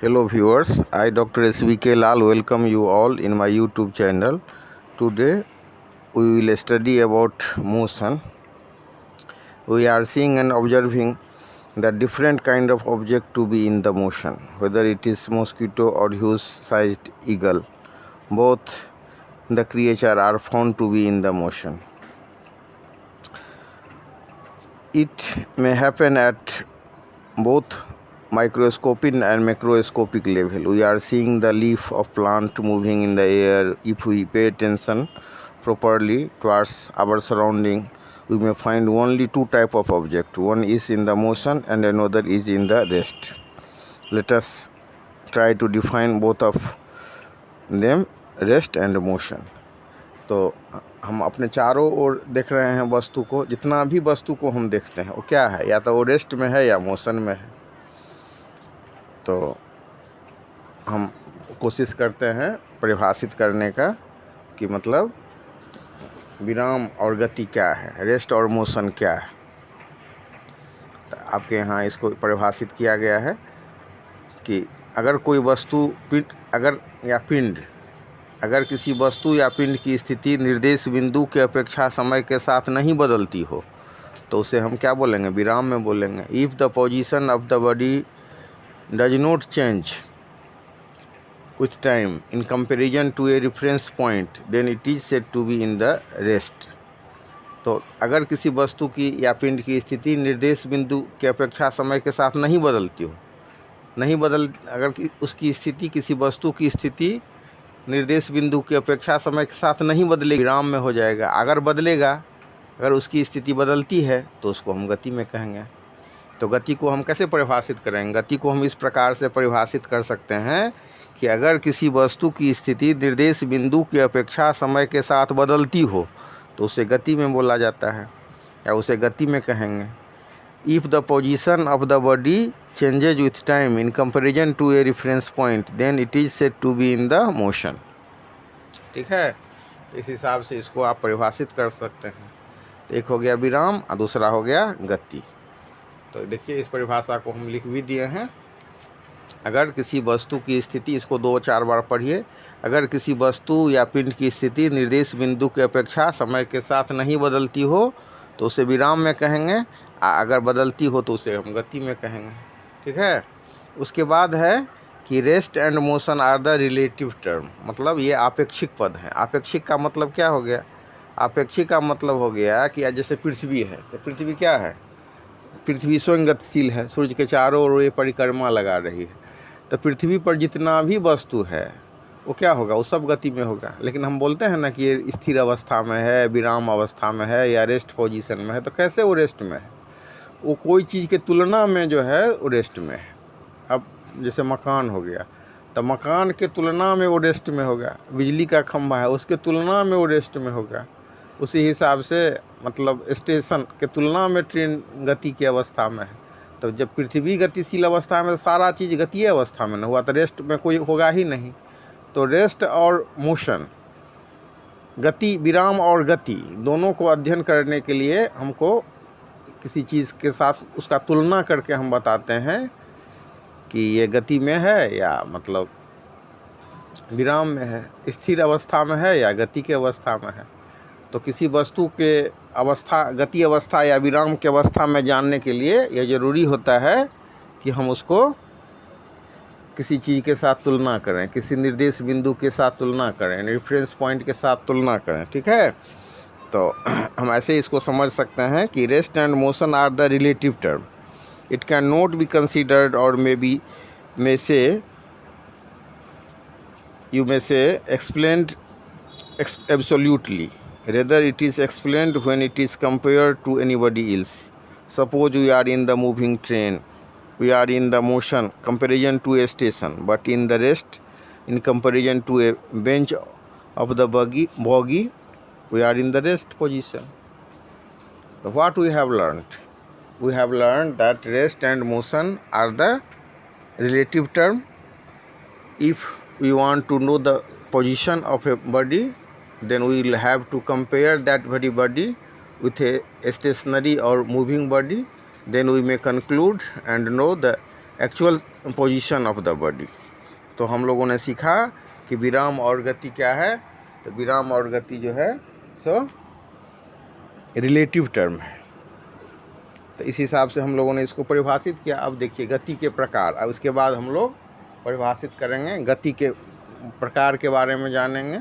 Hello viewers, I Dr. SVK Lal welcome you all in my YouTube channel. Today we will study about motion. We are seeing and observing the different kind of object to be in the motion, whether it is mosquito or huge sized eagle. Both the creature are found to be in the motion. It may happen at both microscopic and macroscopic level. We are seeing the leaf of plant moving in the air. If we pay attention properly towards our surrounding, we may find only two type of object. One is in the motion and another is in the rest. Let us try to define both of them, rest and motion. तो हम अपने चारों ओर देख रहे हैं वस्तु को, जितना भी वस्तु को हम देखते हैं वो क्या है, या तो वो रेस्ट में है या मोशन में है। तो हम कोशिश करते हैं परिभाषित करने का कि मतलब विराम और गति क्या है, रेस्ट और मोशन क्या है। तो आपके यहाँ इसको परिभाषित किया गया है कि अगर कोई वस्तु पिंड अगर किसी वस्तु या पिंड की स्थिति निर्देश बिंदु के अपेक्षा समय के साथ नहीं बदलती हो तो उसे हम क्या बोलेंगे, विराम में बोलेंगे। If the position of the body does not change with time in comparison to a reference point then it is said to be in the rest. तो अगर किसी वस्तु की या पिंड की स्थिति निर्देश बिंदु के अपेक्षा समय के साथ नहीं बदलती हो, अगर उसकी स्थिति, किसी वस्तु की स्थिति निर्देश बिंदु की अपेक्षा समय के साथ नहीं बदलेगी, विराम में हो जाएगा। अगर उसकी स्थिति बदलती है तो उसको हम गति में कहेंगे। तो गति को हम कैसे परिभाषित करेंगे? गति को हम इस प्रकार से परिभाषित कर सकते हैं कि अगर किसी वस्तु की स्थिति निर्देश बिंदु की अपेक्षा समय के साथ बदलती हो तो उसे गति में बोला जाता है, या उसे गति में कहेंगे। If the position of the body changes with time in comparison to a reference point then it is said to be in the motion. ठीक है, इस हिसाब से इसको आप परिभाषित कर सकते हैं। तो एक हो गया विराम और दूसरा हो गया गति। तो देखिए इस परिभाषा को हम लिख भी दिए हैं। अगर किसी वस्तु की स्थिति, इसको 2-4 बार पढ़िए। अगर किसी वस्तु या पिंड की स्थिति निर्देश बिंदु की अपेक्षा समय के साथ नहीं बदलती हो तो उसे विराम में कहेंगे, अगर बदलती हो तो उसे हम गति में कहेंगे। ठीक है, उसके बाद है कि rest and motion are the relative term, मतलब ये आपेक्षिक पद हैं। आपेक्षिक का मतलब क्या हो गया? आपेक्षिक का मतलब हो गया कि जैसे पृथ्वी है, तो पृथ्वी क्या है? पृथ्वी स्वयं गतिशील है, सूर्य के चारों ओर ये परिक्रमा लगा रही है। तो पृथ्वी पर जितना भी वस्तु है वो क्या होगा? वो सब गति में होगा। लेकिन हम बोलते हैं ना कि ये स्थिर अवस्था में है, विराम अवस्था में है, या रेस्ट पोजीशन में है। तो कैसे वो रेस्ट में है? वो कोई चीज़ के तुलना में जो है वो रेस्ट में है। अब जैसे मकान हो गया, तो मकान के तुलना में वो रेस्ट में होगा। बिजली का खंभा है, उसके तुलना में वो रेस्ट में होगा। उसी हिसाब से मतलब स्टेशन के तुलना में ट्रेन गति की अवस्था में है। तो जब पृथ्वी गतिशील अवस्था में, सारा चीज़ गतीय अवस्था में न हुआ तो रेस्ट में कोई होगा ही नहीं। तो रेस्ट और मोशन, गति, विराम और गति दोनों को अध्ययन करने के लिए हमको किसी चीज़ के साथ उसका तुलना करके हम बताते हैं कि ये गति में है या मतलब विराम में है, स्थिर अवस्था में है या गति के अवस्था में है। तो किसी वस्तु के अवस्था, गति अवस्था या विराम की अवस्था में जानने के लिए यह ज़रूरी होता है कि हम उसको किसी चीज़ के साथ तुलना करें, किसी निर्देश बिंदु के साथ तुलना करें, रेफरेंस पॉइंट के साथ तुलना करें। ठीक है, तो हम ऐसे इसको समझ सकते हैं कि rest and motion are the relative term. It can not be considered और may say explained absolutely. Rather, it is explained when it is compared to anybody else. Suppose we are in the moving train, we are in the motion comparison to a station, but in the rest in comparison to a bench of the buggy, we are in the rest position. So what we have learned? We have learned that rest and motion are the relative term. If we want to know the position of a body, then we will have to compare that very body with a stationary or moving body. Then we may conclude and know the actual position of the body. तो हम लोगों ने सीखा कि विराम और गति क्या है। तो विराम और गति जो है सो रिलेटिव टर्म है। तो इस हिसाब से हम लोगों ने इसको परिभाषित किया। अब देखिए गति के प्रकार, अब इसके बाद हम लोग परिभाषित करेंगे, गति के प्रकार के बारे में जानेंगे।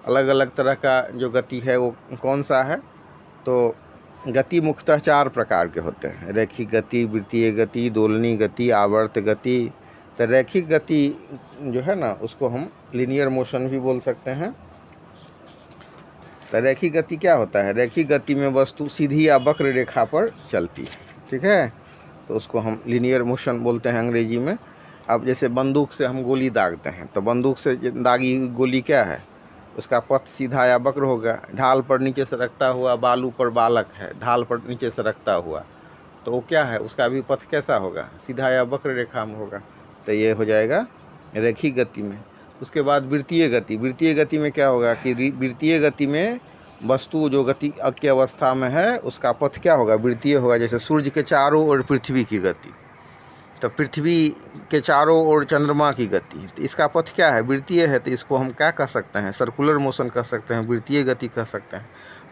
अलग अलग तरह का जो गति है वो कौन सा है। तो गति मुख्यतः 4 प्रकार के होते हैं: रैखिक गति, वृत्तीय गति, दोलनी गति, आवर्त गति। तो रैखिक गति जो है ना, उसको हम लीनियर मोशन भी बोल सकते हैं। तो रैखिक गति क्या होता है? रैखिक गति में वस्तु सीधी या वक्र रेखा पर चलती है, ठीक है। तो उसको हम लीनियर मोशन बोलते हैं अंग्रेजी में। अब जैसे बंदूक से हम गोली दागते हैं, तो बंदूक से दागी हुई गोली क्या है? उसका पथ सीधा या वक्र होगा। ढाल पर नीचे से रखता हुआ बालू पर बालक है, ढाल पर नीचे से रखता हुआ, तो वो क्या है? उसका भी पथ कैसा होगा? सीधा या वक्र रेखा में होगा। तो ये हो जाएगा रैखिक गति में। उसके बाद वृत्तीय गति। वृत्तीय गति में क्या होगा कि वृत्तीय गति में वस्तु जो गति की अवस्था में है उसका पथ क्या होगा? वृत्तीय होगा। जैसे सूर्य के चारों ओर पृथ्वी की गति, तो पृथ्वी के चारों ओर चंद्रमा की गति, तो इसका पथ क्या है? वृत्तीय है। तो इसको हम क्या कह सकते हैं? सर्कुलर मोशन कह सकते हैं, वृत्तीय गति कह सकते हैं।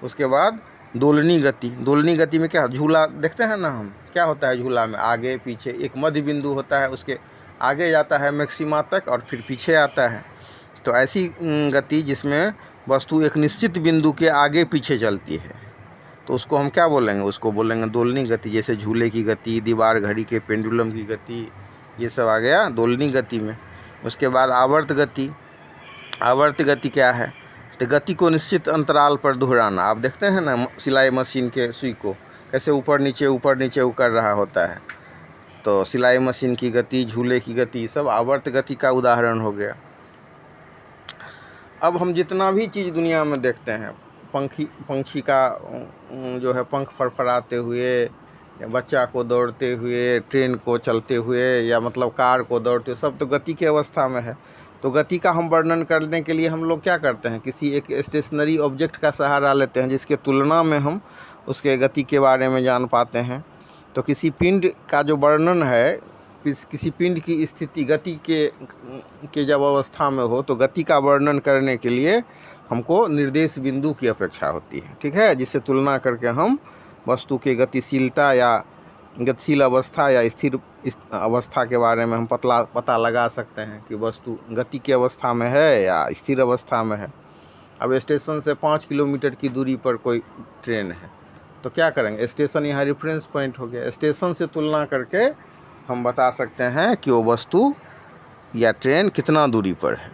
उसके बाद दोलनी गति। दोलनी गति में क्या? झूला देखते हैं ना हम, क्या होता है झूला में? आगे पीछे एक मध्य बिंदु होता है, उसके आगे जाता है मैक्सिमा तक और फिर पीछे आता है। तो ऐसी गति जिसमें वस्तु एक निश्चित बिंदु के आगे पीछे चलती है, तो उसको हम क्या बोलेंगे? उसको बोलेंगे दोलनी गति। जैसे झूले की गति, दीवार घड़ी के पेंडुलम की गति, ये सब आ गया दोलनी गति में। उसके बाद आवर्त गति। आवर्त गति क्या है? तो गति को निश्चित अंतराल पर दोहराना। आप देखते हैं ना सिलाई मशीन के सुई को कैसे ऊपर नीचे कर रहा होता है। तो सिलाई मशीन की गति, झूले की गति, सब आवर्त गति का उदाहरण हो गया। अब हम जितना भी चीज़ दुनिया में देखते हैं, पंछी का जो है पंख फड़फड़ाते हुए, या बच्चा को दौड़ते हुए, ट्रेन को चलते हुए, या मतलब कार को दौड़ते हुए, सब तो गति की अवस्था में है। तो गति का हम वर्णन करने के लिए हम लोग क्या करते हैं? किसी एक स्टेशनरी ऑब्जेक्ट का सहारा लेते हैं, जिसके तुलना में हम उसके गति के बारे में जान पाते हैं। तो किसी पिंड का जो वर्णन है, किसी पिंड की स्थिति गति के जब अवस्था में हो, तो गति का वर्णन करने के लिए हमको निर्देश बिंदु की अपेक्षा होती है, ठीक है, जिससे तुलना करके हम वस्तु के गतिशीलता या गतिशील अवस्था या स्थिर अवस्था के बारे में हम पता लगा सकते हैं कि वस्तु गति की अवस्था में है या स्थिर अवस्था में है। अब स्टेशन से 5 किलोमीटर की दूरी पर कोई ट्रेन है, तो क्या करेंगे? स्टेशन यहाँ रेफरेंस पॉइंट हो गया। स्टेशन से तुलना करके हम बता सकते हैं कि वो वस्तु या ट्रेन कितना दूरी पर है।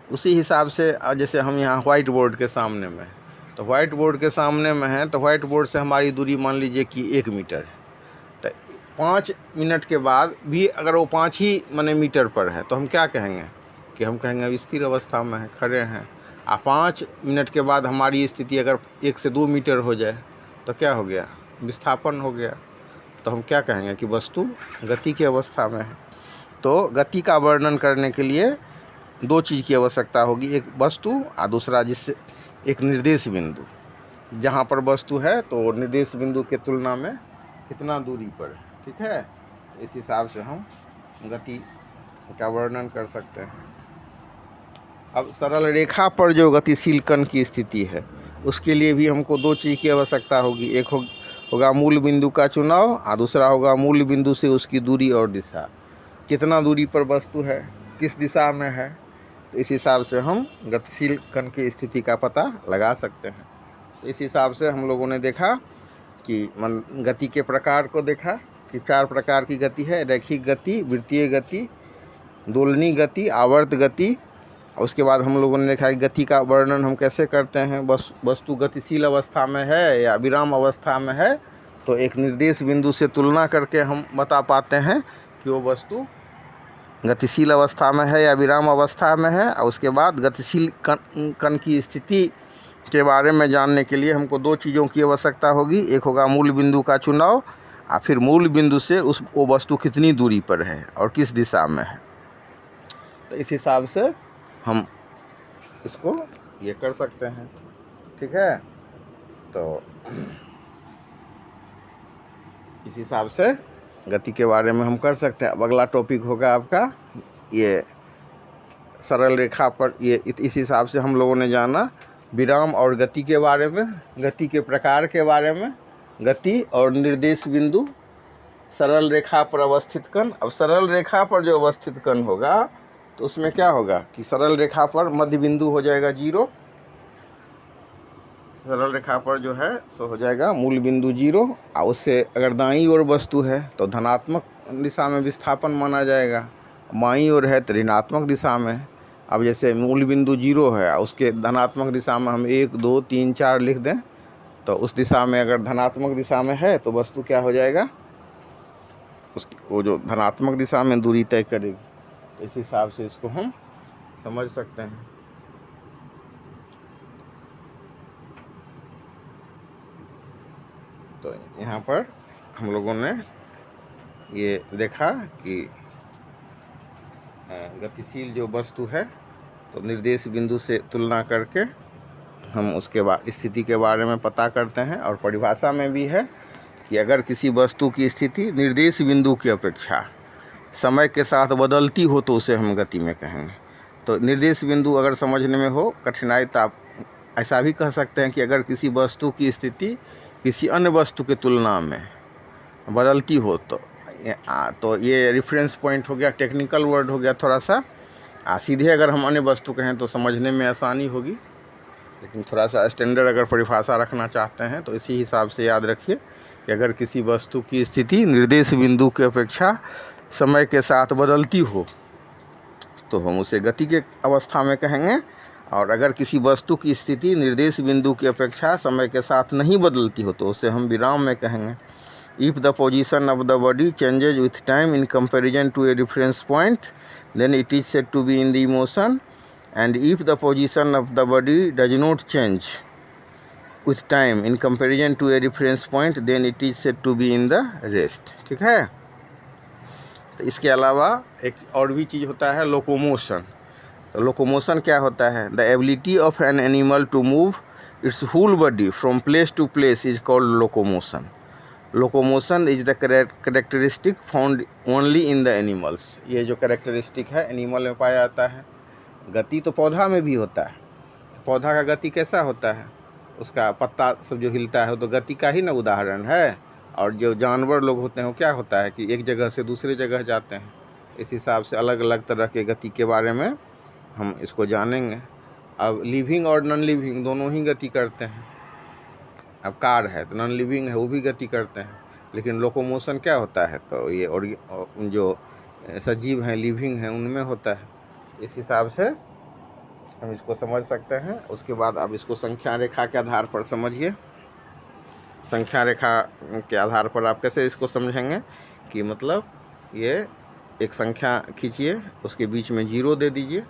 उसी हिसाब से जैसे हम यहाँ व्हाइट बोर्ड के सामने में हैं, तो व्हाइट बोर्ड के सामने में हैं, तो व्हाइट बोर्ड से हमारी दूरी मान लीजिए कि 1 मीटर है। तो 5 मिनट के बाद भी अगर वो 5 ही मीटर पर है, तो हम क्या कहेंगे? कि हम कहेंगे स्थिर अवस्था में है, खड़े हैं। 5 मिनट के बाद हमारी स्थिति अगर 1 से 2 मीटर हो जाए, तो क्या हो गया? विस्थापन हो गया। तो हम क्या कहेंगे? कि वस्तु गति की अवस्था में है। तो गति का वर्णन करने के लिए 2 चीज़ की आवश्यकता होगी, एक वस्तु और दूसरा जिससे एक निर्देश बिंदु। जहाँ पर वस्तु है तो निर्देश बिंदु के तुलना में कितना दूरी पर है, ठीक है। इस हिसाब से हम गति का वर्णन कर सकते हैं। अब सरल रेखा पर जो गतिशील कण की स्थिति है, उसके लिए भी हमको 2 चीज़ की आवश्यकता होगी। एक होगा मूल बिंदु का चुनाव और दूसरा होगा मूल बिंदु से उसकी दूरी और दिशा। कितना दूरी पर वस्तु है, किस दिशा में है, तो इस हिसाब से हम गतिशील कण की स्थिति का पता लगा सकते हैं। तो इस हिसाब से हम लोगों ने देखा कि गति के प्रकार को देखा कि 4 प्रकार की गति है: रैखिक गति, वृत्तीय गति, दोलनी गति, आवर्त गति। उसके बाद हम लोगों ने देखा कि गति का वर्णन हम कैसे करते हैं। वस्तु गतिशील अवस्था में है या विराम अवस्था में है, तो एक निर्देश बिंदु से तुलना करके हम बता पाते हैं कि वो वस्तु गतिशील अवस्था में है या विराम अवस्था में है। और उसके बाद गतिशील कण की स्थिति के बारे में जानने के लिए हमको 2 चीज़ों की आवश्यकता होगी। एक होगा मूल बिंदु का चुनाव और फिर मूल बिंदु से वो वस्तु कितनी दूरी पर है और किस दिशा में है। तो इस हिसाब से हम इसको ये कर सकते हैं, ठीक है। तो इस हिसाब से गति के बारे में हम कर सकते हैं। अब अगला टॉपिक होगा आपका ये सरल रेखा पर, ये इस हिसाब से हम लोगों ने जाना विराम और गति के बारे में, गति के प्रकार के बारे में, गति और निर्देश बिंदु, सरल रेखा पर अवस्थित कण। अब सरल रेखा पर जो अवस्थित कण होगा तो उसमें क्या होगा कि सरल रेखा पर मध्य बिंदु हो जाएगा 0, सरल रेखा पर जो है सो हो जाएगा मूल बिंदु 0, और उससे अगर दाईं ओर वस्तु है तो धनात्मक दिशा में विस्थापन माना जाएगा, बाईं ओर है तो ऋणात्मक दिशा में। अब जैसे मूल बिंदु 0 है, उसके धनात्मक दिशा में हम 1 2 3 4 लिख दें, तो उस दिशा में अगर धनात्मक दिशा में है तो वस्तु क्या हो जाएगा, उसकी वो जो धनात्मक दिशा में दूरी तय करेगी। इस हिसाब से इसको हम समझ सकते हैं। तो यहाँ पर हम लोगों ने ये देखा कि गतिशील जो वस्तु है तो निर्देश बिंदु से तुलना करके हम उसके स्थिति के बारे में पता करते हैं, और परिभाषा में भी है कि अगर किसी वस्तु की स्थिति निर्देश बिंदु की अपेक्षा समय के साथ बदलती हो तो उसे हम गति में कहेंगे। तो निर्देश बिंदु अगर समझने में हो कठिनाई तो आप ऐसा भी कह सकते हैं कि अगर किसी वस्तु की स्थिति किसी अन्य वस्तु की तुलना में बदलती हो तो ये रेफरेंस पॉइंट हो गया, टेक्निकल वर्ड हो गया थोड़ा सा। सीधे अगर हम अन्य वस्तु कहें तो समझने में आसानी होगी, लेकिन थोड़ा सा स्टैंडर्ड अगर परिभाषा रखना चाहते हैं तो इसी हिसाब से याद रखिए कि अगर किसी वस्तु की स्थिति निर्देश बिंदु की अपेक्षा समय के साथ बदलती हो तो हम उसे गति के अवस्था में कहेंगे, और अगर किसी वस्तु की स्थिति निर्देश बिंदु की अपेक्षा समय के साथ नहीं बदलती हो तो उसे हम विराम में कहेंगे। If the position of the body changes with time in comparison to a reference point, then it is said to be in the motion, and if the position of the body does not change with time in comparison to a reference point, then it is said to be in the rest। ठीक है। तो इसके अलावा एक और भी चीज़ होता है लोकोमोशन। तो लोकोमोशन क्या होता है? The ability of an animal to move its whole body from place to place is called locomotion. Locomotion is the characteristic found only in the animals. ये जो करेक्टरिस्टिक है एनिमल में पाया जाता है। गति तो पौधा में भी होता है। पौधा का गति कैसा होता है? उसका पत्ता सब जो हिलता है वो तो गति का ही ना उदाहरण है। और जो जानवर लोग होते हैं वो क्या होता है कि एक जगह से दूसरे जगह जाते हैं। इस हिसाब से अलग अलग तरह के गति के बारे में हम इसको जानेंगे। अब लिविंग और नॉन लिविंग दोनों ही गति करते हैं। अब कार है तो नॉन लिविंग है, वो भी गति करते हैं। लेकिन लोकोमोशन क्या होता है? तो ये और जो सजीव हैं लिविंग हैं उनमें होता है। इस हिसाब से हम इसको समझ सकते हैं। उसके बाद अब इसको संख्या रेखा के आधार पर समझिए। संख्या रेखा के आधार पर आप कैसे इसको समझेंगे कि मतलब ये एक संख्या खींचिए, उसके बीच में 0 दे दीजिए,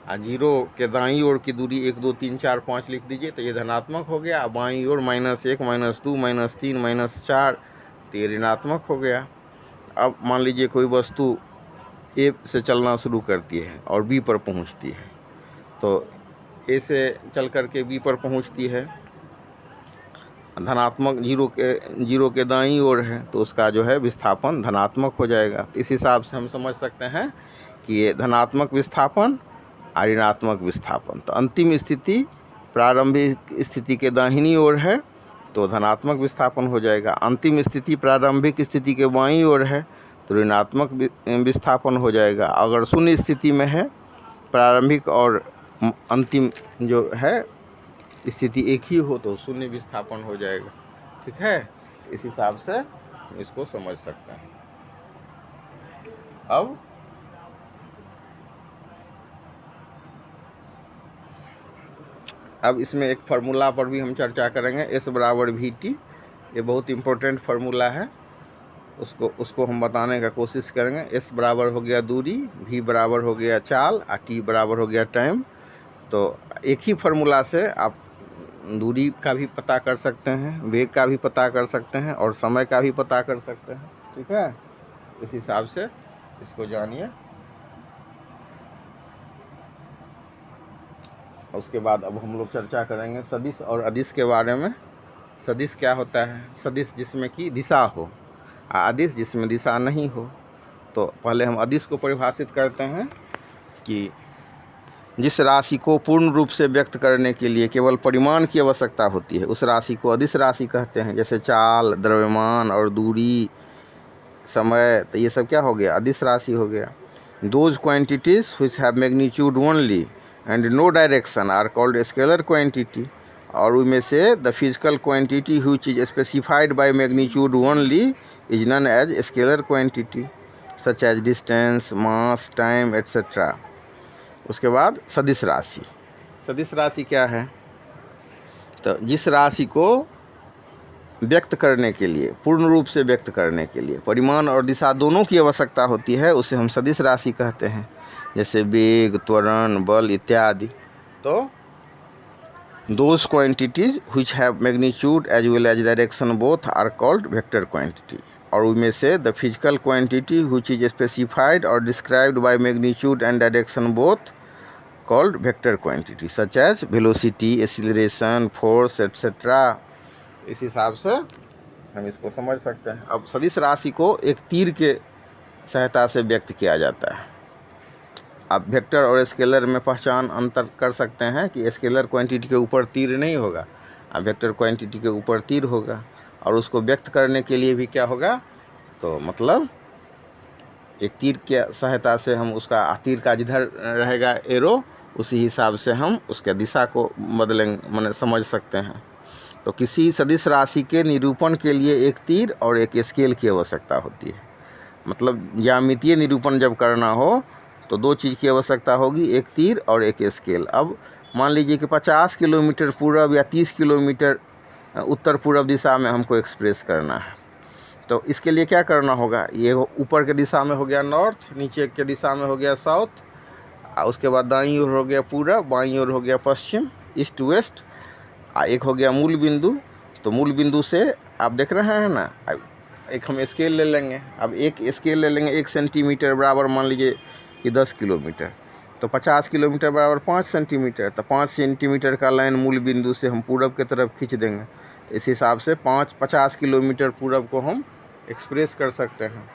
और 0 के दाईं ओर की दूरी 1 2 3 4 5 लिख दीजिए तो ये धनात्मक हो गया। बाईं ओर -1 -2 -3 -4 तो ये ऋणात्मक हो गया। अब मान लीजिए कोई वस्तु ए से चलना शुरू करती है और बी पर पहुंचती है, तो ए से चल कर के बी पर पहुंचती है, धनात्मक 0 के दाईं ओर है तो उसका जो है विस्थापन धनात्मक हो जाएगा। इस हिसाब से हम समझ सकते हैं कि ये धनात्मक विस्थापन और ऋणात्मक विस्थापन। तो अंतिम स्थिति प्रारंभिक स्थिति के दाहिनी ओर है तो धनात्मक विस्थापन हो जाएगा। अंतिम स्थिति प्रारंभिक स्थिति के बाईं ओर है तो ऋणात्मक विस्थापन हो जाएगा। अगर शून्य स्थिति में है, प्रारंभिक और अंतिम जो है स्थिति एक ही हो तो शून्य विस्थापन हो जाएगा। ठीक है। इस हिसाब से हम इसको समझ सकते हैं। अब इसमें एक फार्मूला पर भी हम चर्चा करेंगे, S बराबर VT। ये बहुत इम्पोर्टेंट फार्मूला है, उसको हम बताने का कोशिश करेंगे। S बराबर हो गया दूरी, V बराबर हो गया चाल, और T बराबर हो गया टाइम। तो एक ही फार्मूला से आप दूरी का भी पता कर सकते हैं, वेग का भी पता कर सकते हैं, और समय का भी पता कर सकते हैं। ठीक है। इस हिसाब से इसको जानिए। उसके बाद अब हम लोग चर्चा करेंगे सदिश और अदिश के बारे में। सदिश क्या होता है? सदिश जिसमें कि दिशा हो। अदिश जिसमें दिशा नहीं हो। तो पहले हम अदिश को परिभाषित करते हैं कि जिस राशि को पूर्ण रूप से व्यक्त करने के लिए केवल परिमाण की आवश्यकता होती है उस राशि को अदिश राशि कहते हैं। जैसे चाल, द्रव्यमान और दूरी, समय, तो ये सब क्या हो गया, अदिश राशि हो गया। Those quantities which have magnitude only and no direction are called scalar quantity. और उनमें से the physical quantity which is specified by magnitude only is known as scalar quantity such as distance, mass, time etcetera. उसके बाद सदिश राशि। सदिश राशि क्या है, तो जिस राशि को व्यक्त करने के लिए, पूर्ण रूप से व्यक्त करने के लिए परिमाण और दिशा दोनों की आवश्यकता होती है उसे हम सदिश राशि कहते हैं। जैसे वेग, त्वरण, बल इत्यादि। तो those quantities which have magnitude as well as direction both are called vector quantity. और उनमें से the physical quantity which is specified और described by magnitude and direction both called vector quantity such as velocity, acceleration, force etcetera. इस हिसाब से हम इसको समझ सकते हैं। अब सदिश राशि को एक तीर के सहायता से व्यक्त किया जाता है। आप वेक्टर और स्केलर में पहचान अंतर कर सकते हैं कि स्केलर क्वांटिटी के ऊपर तीर नहीं होगा, वेक्टर क्वांटिटी के ऊपर तीर होगा। और उसको व्यक्त करने के लिए भी क्या होगा, तो मतलब एक तीर के सहायता से हम उसका तीर का जिधर रहेगा एरो, उसी हिसाब से हम उसके दिशा को बदलेंगे, माने समझ सकते हैं। तो किसी सदिश राशि के निरूपण के लिए एक तीर और एक स्केल की आवश्यकता होती है। मतलब ज्यामितीय निरूपण जब करना हो तो दो चीज़ की आवश्यकता होगी, एक तीर और एक स्केल। अब मान लीजिए कि 50 किलोमीटर पूरब या 30 किलोमीटर उत्तर पूर्व दिशा में हमको एक्सप्रेस करना है, तो इसके लिए क्या करना होगा, ये ऊपर के दिशा में हो गया नॉर्थ, नीचे के दिशा में हो गया साउथ, उसके बाद दाईं ओर हो गया पूरब, बाईं ओर हो गया पश्चिम, ईस्ट वेस्ट, एक हो गया मूल बिंदु। तो मूल बिंदु से आप देख रहे हैं ना, एक हम स्केल ले लेंगे। अब एक स्केल ले लेंगे, 1 सेंटीमीटर बराबर मान लीजिए कि 10 किलोमीटर, तो 50 किलोमीटर बराबर 5 सेंटीमीटर, तो 5 सेंटीमीटर का लाइन मूल बिंदु से हम पूरब की तरफ खींच देंगे। इस हिसाब से 50 किलोमीटर पूरब को हम एक्सप्रेस कर सकते हैं।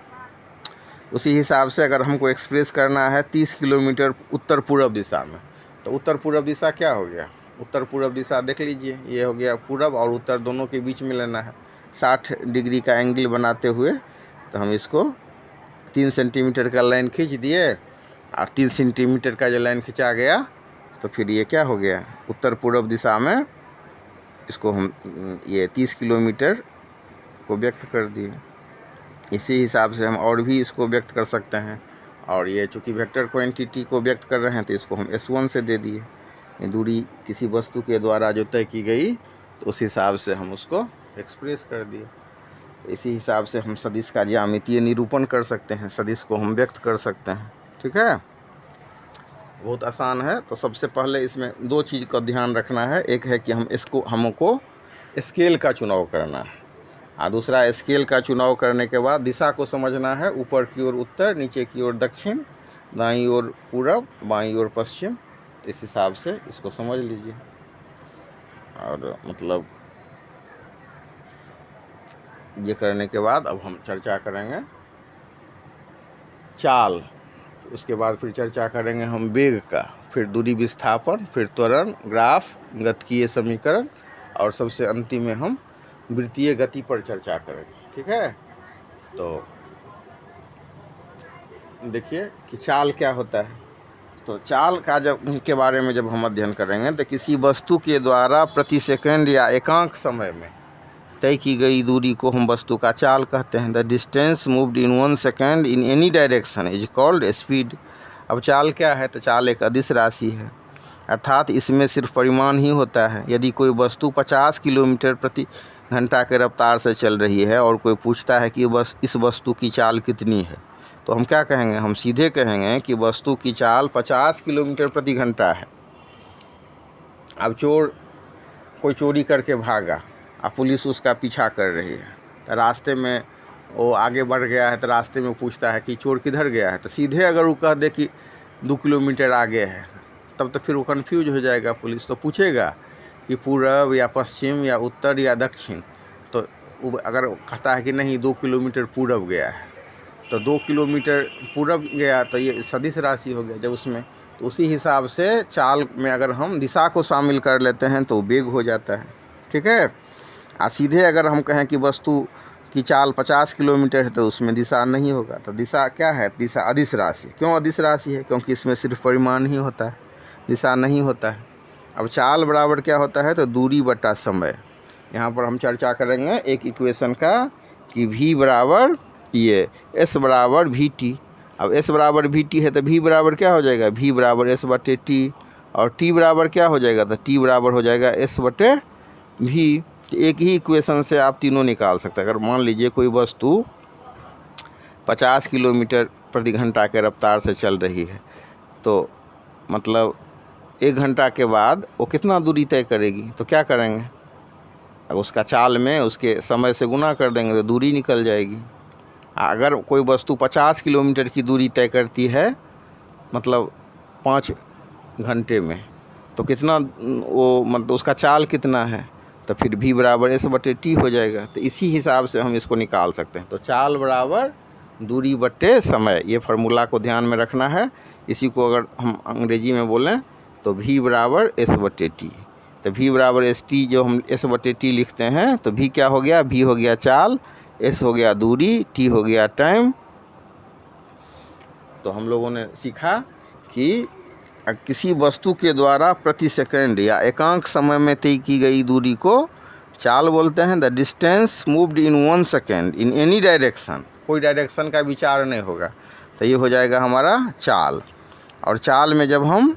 उसी हिसाब से अगर हमको एक्सप्रेस करना है 30 किलोमीटर उत्तर पूरब दिशा में, तो उत्तर पूरब दिशा क्या हो गया, उत्तर पूरब दिशा देख लीजिए, ये हो गया पूरब और उत्तर दोनों के बीच में लेना है 60 डिग्री का एंगल बनाते हुए। तो हम इसको 3 सेंटीमीटर का लाइन खींच दिए, और 3 सेंटीमीटर का जो लाइन खींचा गया तो फिर ये क्या हो गया, उत्तर पूरब दिशा में इसको हम ये 30 किलोमीटर को व्यक्त कर दिए। इसी हिसाब से हम और भी इसको व्यक्त कर सकते हैं। और ये चूँकि वेक्टर क्वांटिटी को व्यक्त कर रहे हैं तो इसको हम S1 से दे दिए। ये दूरी किसी वस्तु के द्वारा जो तय की गई तो उस हिसाब से हम उसको एक्सप्रेस कर दिए। इसी हिसाब से हम सदिश का ज्यामितीय निरूपण कर सकते हैं, सदिश को हम व्यक्त कर सकते हैं। ठीक है, बहुत आसान है। तो सबसे पहले इसमें दो चीज़ का ध्यान रखना है, एक है कि हमको स्केल का चुनाव करना है, और दूसरा स्केल का चुनाव करने के बाद दिशा को समझना है, ऊपर की ओर उत्तर, नीचे की ओर दक्षिण, दाईं ओर पूरब, बाईं ओर पश्चिम। तो इस हिसाब से इसको समझ लीजिए। और मतलब ये करने के बाद अब हम चर्चा करेंगे चाल, तो उसके बाद फिर चर्चा करेंगे हम वेग का, फिर दूरी विस्थापन, फिर त्वरण, ग्राफ, गतिकीय समीकरण, और सबसे अंतिम में हम वृत्तीय गति पर चर्चा करेंगे। ठीक है, तो देखिए कि चाल क्या होता है। तो चाल का जब के बारे में जब हम अध्ययन करेंगे तो किसी वस्तु के द्वारा प्रति सेकंड या एकांक समय में तय की गई दूरी को हम वस्तु का चाल कहते हैं। The distance moved in 1 second in any direction is called speed. अब चाल क्या है, तो चाल एक अदिश राशि है, अर्थात इसमें सिर्फ परिमाण ही होता है। यदि कोई वस्तु 50 किलोमीटर प्रति घंटा के रफ्तार से चल रही है और कोई पूछता है कि बस इस वस्तु की चाल कितनी है, तो हम क्या कहेंगे, हम सीधे कहेंगे कि वस्तु की चाल 50 किलोमीटर प्रति घंटा है। अब कोई चोरी करके भागा और पुलिस उसका पीछा कर रही है, तो रास्ते में वो आगे बढ़ गया है, तो रास्ते में पूछता है कि चोर किधर गया है, तो सीधे अगर वो कह दे कि 2 किलोमीटर आगे है, तब तो फिर वो कन्फ्यूज हो जाएगा। पुलिस तो पूछेगा कि पूरब या पश्चिम या उत्तर या दक्षिण, तो वो अगर कहता है कि नहीं 2 किलोमीटर पूरब गया है, तो 2 किलोमीटर पूरब गया तो ये सदिश राशि हो गया जब उसमें, तो उसी हिसाब से चाल में अगर हम दिशा को शामिल कर लेते हैं तो वेग हो जाता है। ठीक है। सीधे अगर हम कहें कि वस्तु की चाल 50 किलोमीटर है तो उसमें दिशा नहीं होगा। तो दिशा क्या है? दिशा अदिश राशि। क्यों अदिश राशि है? क्योंकि इसमें सिर्फ परिमाण ही होता है, दिशा नहीं होता है। अब चाल बराबर क्या होता है? तो दूरी बटा समय। यहाँ पर हम चर्चा करेंगे एक इक्वेशन का कि v बराबर ये s बराबर वी टी। अब s बराबर वी टी है तो v बराबर क्या हो जाएगा? v बराबर s बटे टी। और t बराबर क्या हो जाएगा? तो t बराबर हो जाएगा s बटे v। एक ही इक्वेशन से आप तीनों निकाल सकते हैं। अगर मान लीजिए कोई वस्तु 50 किलोमीटर प्रति घंटा के रफ्तार से चल रही है, तो मतलब 1 घंटा के बाद वो कितना दूरी तय करेगी? तो क्या करेंगे? उसका चाल में उसके समय से गुना कर देंगे तो दूरी निकल जाएगी। अगर कोई वस्तु 50 किलोमीटर की दूरी तय करती है मतलब 5 घंटे में, तो कितना वो मतलब उसका चाल कितना है? तो फिर v बराबर s बटे टी हो जाएगा। तो इसी हिसाब से हम इसको निकाल सकते हैं। तो चाल बराबर दूरी बटे समय, ये फार्मूला को ध्यान में रखना है। इसी को अगर हम अंग्रेजी में बोलें तो v बराबर s बटे टी। तो v बराबर एस टी, जो हम s बटे टी लिखते हैं, तो v क्या हो गया? v हो गया चाल, s हो गया दूरी, t हो गया टाइम। तो हम लोगों ने सीखा कि किसी वस्तु के द्वारा प्रति सेकंड या एकांक समय में तय की गई दूरी को चाल बोलते हैं। The distance moved in 1 second in any direction, कोई डायरेक्शन का विचार नहीं होगा, तो ये हो जाएगा हमारा चाल। और चाल में जब हम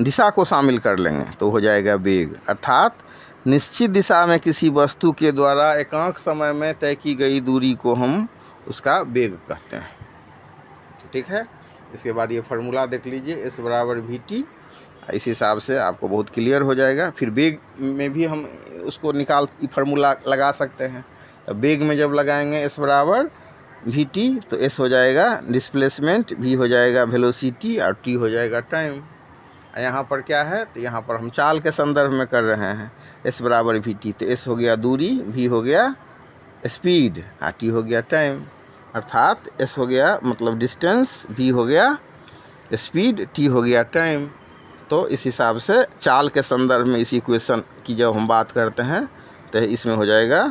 दिशा को शामिल कर लेंगे तो हो जाएगा वेग। अर्थात निश्चित दिशा में किसी वस्तु के द्वारा एकांक समय में तय की गई दूरी को हम उसका वेग कहते हैं। ठीक है। इसके बाद ये फार्मूला देख लीजिए, s बराबर वी टी। इस हिसाब से आपको बहुत क्लियर हो जाएगा। फिर वेग में भी हम उसको फार्मूला लगा सकते हैं। तो वेग में जब लगाएंगे s बराबर वी टी, तो s हो जाएगा डिस्प्लेसमेंट, v हो जाएगा वेलोसिटी और t हो जाएगा टाइम। यहाँ पर क्या है? तो यहाँ पर हम चाल के संदर्भ में कर रहे हैं। s बराबर वी टी, तो s हो गया दूरी, v हो गया स्पीड और t हो गया टाइम। अर्थात s हो गया मतलब डिस्टेंस, v हो गया स्पीड, t हो गया टाइम। तो इस हिसाब से चाल के संदर्भ में इस इक्वेशन की जब हम बात करते हैं तो इसमें हो जाएगा